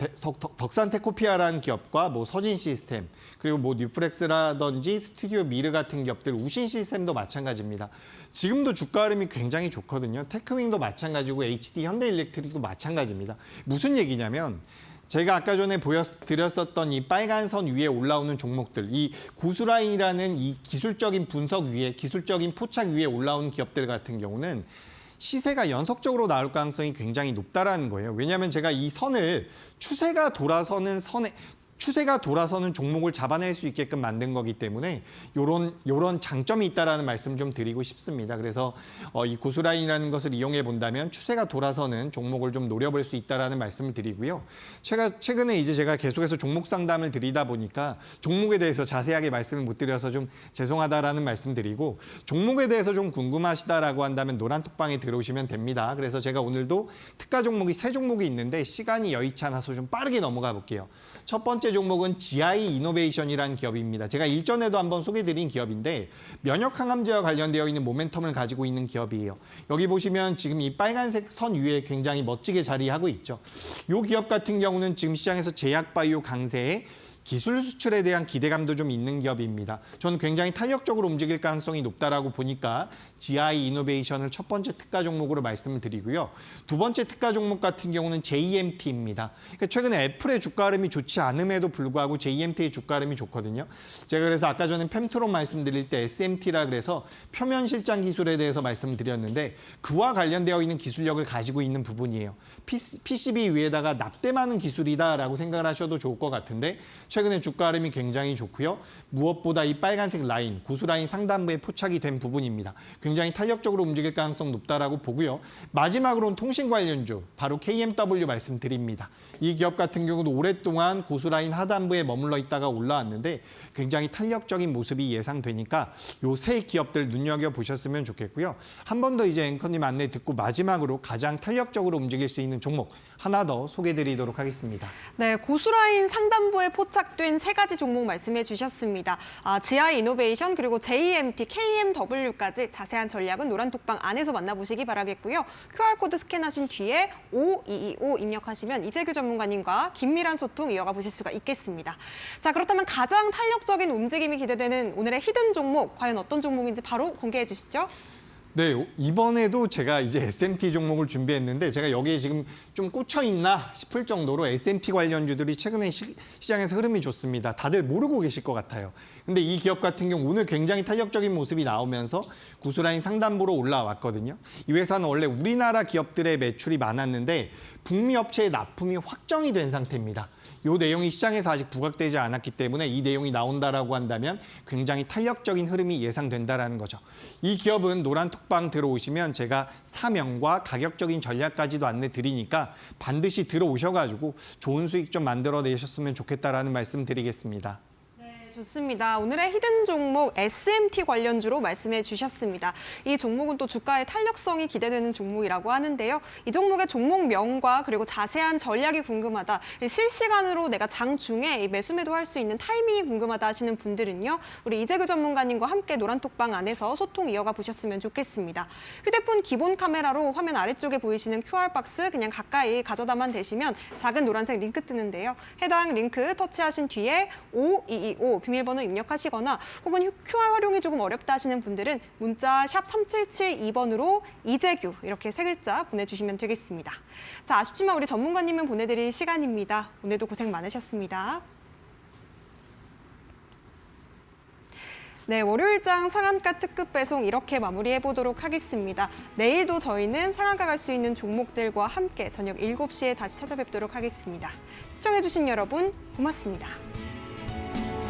덕산 테코피아라는 기업과 뭐 서진 시스템 그리고 뭐 뉴프렉스라든지 스튜디오 미르 같은 기업들, 우신 시스템도 마찬가지입니다. 지금도 주가 흐름이 굉장히 좋거든요. 테크윙도 마찬가지고 HD 현대일렉트릭도 마찬가지입니다. 무슨 얘기냐면 제가 아까 전에 보여드렸었던 이 빨간 선 위에 올라오는 종목들, 이 고수라인이라는 이 기술적인 분석 위에, 기술적인 포착 위에 올라오는 기업들 같은 경우는 시세가 연속적으로 나올 가능성이 굉장히 높다라는 거예요. 왜냐하면 제가 이 선을 추세가 돌아서는 종목을 잡아낼 수 있게끔 만든 거기 때문에 요런 장점이 있다라는 말씀 좀 드리고 싶습니다. 그래서 이 고수라인이라는 것을 이용해 본다면 추세가 돌아서는 종목을 좀 노려볼 수 있다라는 말씀을 드리고요. 최근에 이제 제가 계속해서 종목 상담을 드리다 보니까 종목에 대해서 자세하게 말씀을 못 드려서 좀 죄송하다라는 말씀 드리고 종목에 대해서 좀 궁금하시다라고 한다면 노란톡방에 들어오시면 됩니다. 그래서 제가 오늘도 특가 종목이 3종목이 있는데 시간이 여의치 않아서 좀 빠르게 넘어가 볼게요. 첫 번째 종목은 GI 이노베이션이라는 기업입니다. 제가 일전에도 한번 소개드린 기업인데 면역 항암제와 관련되어 있는 모멘텀을 가지고 있는 기업이에요. 여기 보시면 지금 이 빨간색 선 위에 굉장히 멋지게 자리하고 있죠. 이 기업 같은 경우는 지금 시장에서 제약바이오 강세에 기술 수출에 대한 기대감도 좀 있는 기업입니다. 저는 굉장히 탄력적으로 움직일 가능성이 높다라고 보니까 GI 이노베이션을 첫 번째 특가 종목으로 말씀을 드리고요. 두 번째 특가 종목 같은 경우는 JMT입니다. 그러니까 최근에 애플의 주가 흐름이 좋지 않음에도 불구하고 JMT의 주가 흐름이 좋거든요. 제가 그래서 아까 전에 펨트론 말씀드릴 때 SMT라 그래서 표면 실장 기술에 대해서 말씀드렸는데 그와 관련되어 있는 기술력을 가지고 있는 부분이에요. PCB 위에다가 납땜하는 기술이다라고 생각을 하셔도 좋을 것 같은데 최근에 주가 흐름이 굉장히 좋고요. 무엇보다 이 빨간색 라인, 고수라인 상단부에 포착이 된 부분입니다. 굉장히 탄력적으로 움직일 가능성 높다라고 보고요. 마지막으로는 통신 관련주, 바로 KMW 말씀드립니다. 이 기업 같은 경우도 오랫동안 고수라인 하단부에 머물러 있다가 올라왔는데 굉장히 탄력적인 모습이 예상되니까 요 세 기업들 눈여겨보셨으면 좋겠고요. 한 번 더 이제 앵커님 안내 듣고 마지막으로 가장 탄력적으로 움직일 수 있는 종목 하나 더 소개드리도록 하겠습니다. 네, 고수라인 상단부에 포착된 3가지 종목 말씀해 주셨습니다. GI 이노베이션 그리고 JMT, KMW까지 자세한 전략은 노란톡방 안에서 만나보시기 바라겠고요. QR코드 스캔하신 뒤에 5225 입력하시면 이재규 전문가님과 긴밀한 소통 이어가 보실 수가 있겠습니다. 자, 그렇다면 가장 탄력적인 움직임이 기대되는 오늘의 히든 종목, 과연 어떤 종목인지 바로 공개해 주시죠. 네, 이번에도 제가 이제 SMT 종목을 준비했는데 제가 여기에 지금 좀 꽂혀 있나 싶을 정도로 SMT 관련주들이 최근에 시장에서 흐름이 좋습니다. 다들 모르고 계실 것 같아요. 근데 이 기업 같은 경우 오늘 굉장히 탄력적인 모습이 나오면서 구수라인 상단부로 올라왔거든요. 이 회사는 원래 우리나라 기업들의 매출이 많았는데 북미 업체의 납품이 확정이 된 상태입니다. 이 내용이 시장에서 아직 부각되지 않았기 때문에 이 내용이 나온다라고 한다면 굉장히 탄력적인 흐름이 예상된다라는 거죠. 이 기업은 노란톡방 들어오시면 제가 사명과 가격적인 전략까지도 안내 드리니까 반드시 들어오셔가지고 좋은 수익 좀 만들어내셨으면 좋겠다라는 말씀 드리겠습니다. 좋습니다. 오늘의 히든 종목 SMT 관련주로 말씀해 주셨습니다. 이 종목은 또 주가의 탄력성이 기대되는 종목이라고 하는데요. 이 종목의 종목명과 그리고 자세한 전략이 궁금하다. 실시간으로 내가 장중에 매수 매도할 수 있는 타이밍이 궁금하다 하시는 분들은요. 우리 이재규 전문가님과 함께 노란톡방 안에서 소통 이어가 보셨으면 좋겠습니다. 휴대폰 기본 카메라로 화면 아래쪽에 보이시는 QR박스 그냥 가까이 가져다만 대시면 작은 노란색 링크 뜨는데요. 해당 링크 터치하신 뒤에 5225 비밀번호 입력하시거나 혹은 QR 활용이 조금 어렵다 하시는 분들은 문자 샵 3772번으로 이재규 이렇게 3글자 보내주시면 되겠습니다. 자, 아쉽지만 우리 전문가님은 보내드릴 시간입니다. 오늘도 고생 많으셨습니다. 네, 월요일장 상한가 특급 배송 이렇게 마무리해보도록 하겠습니다. 내일도 저희는 상한가 갈 수 있는 종목들과 함께 저녁 7시에 다시 찾아뵙도록 하겠습니다. 시청해주신 여러분 고맙습니다.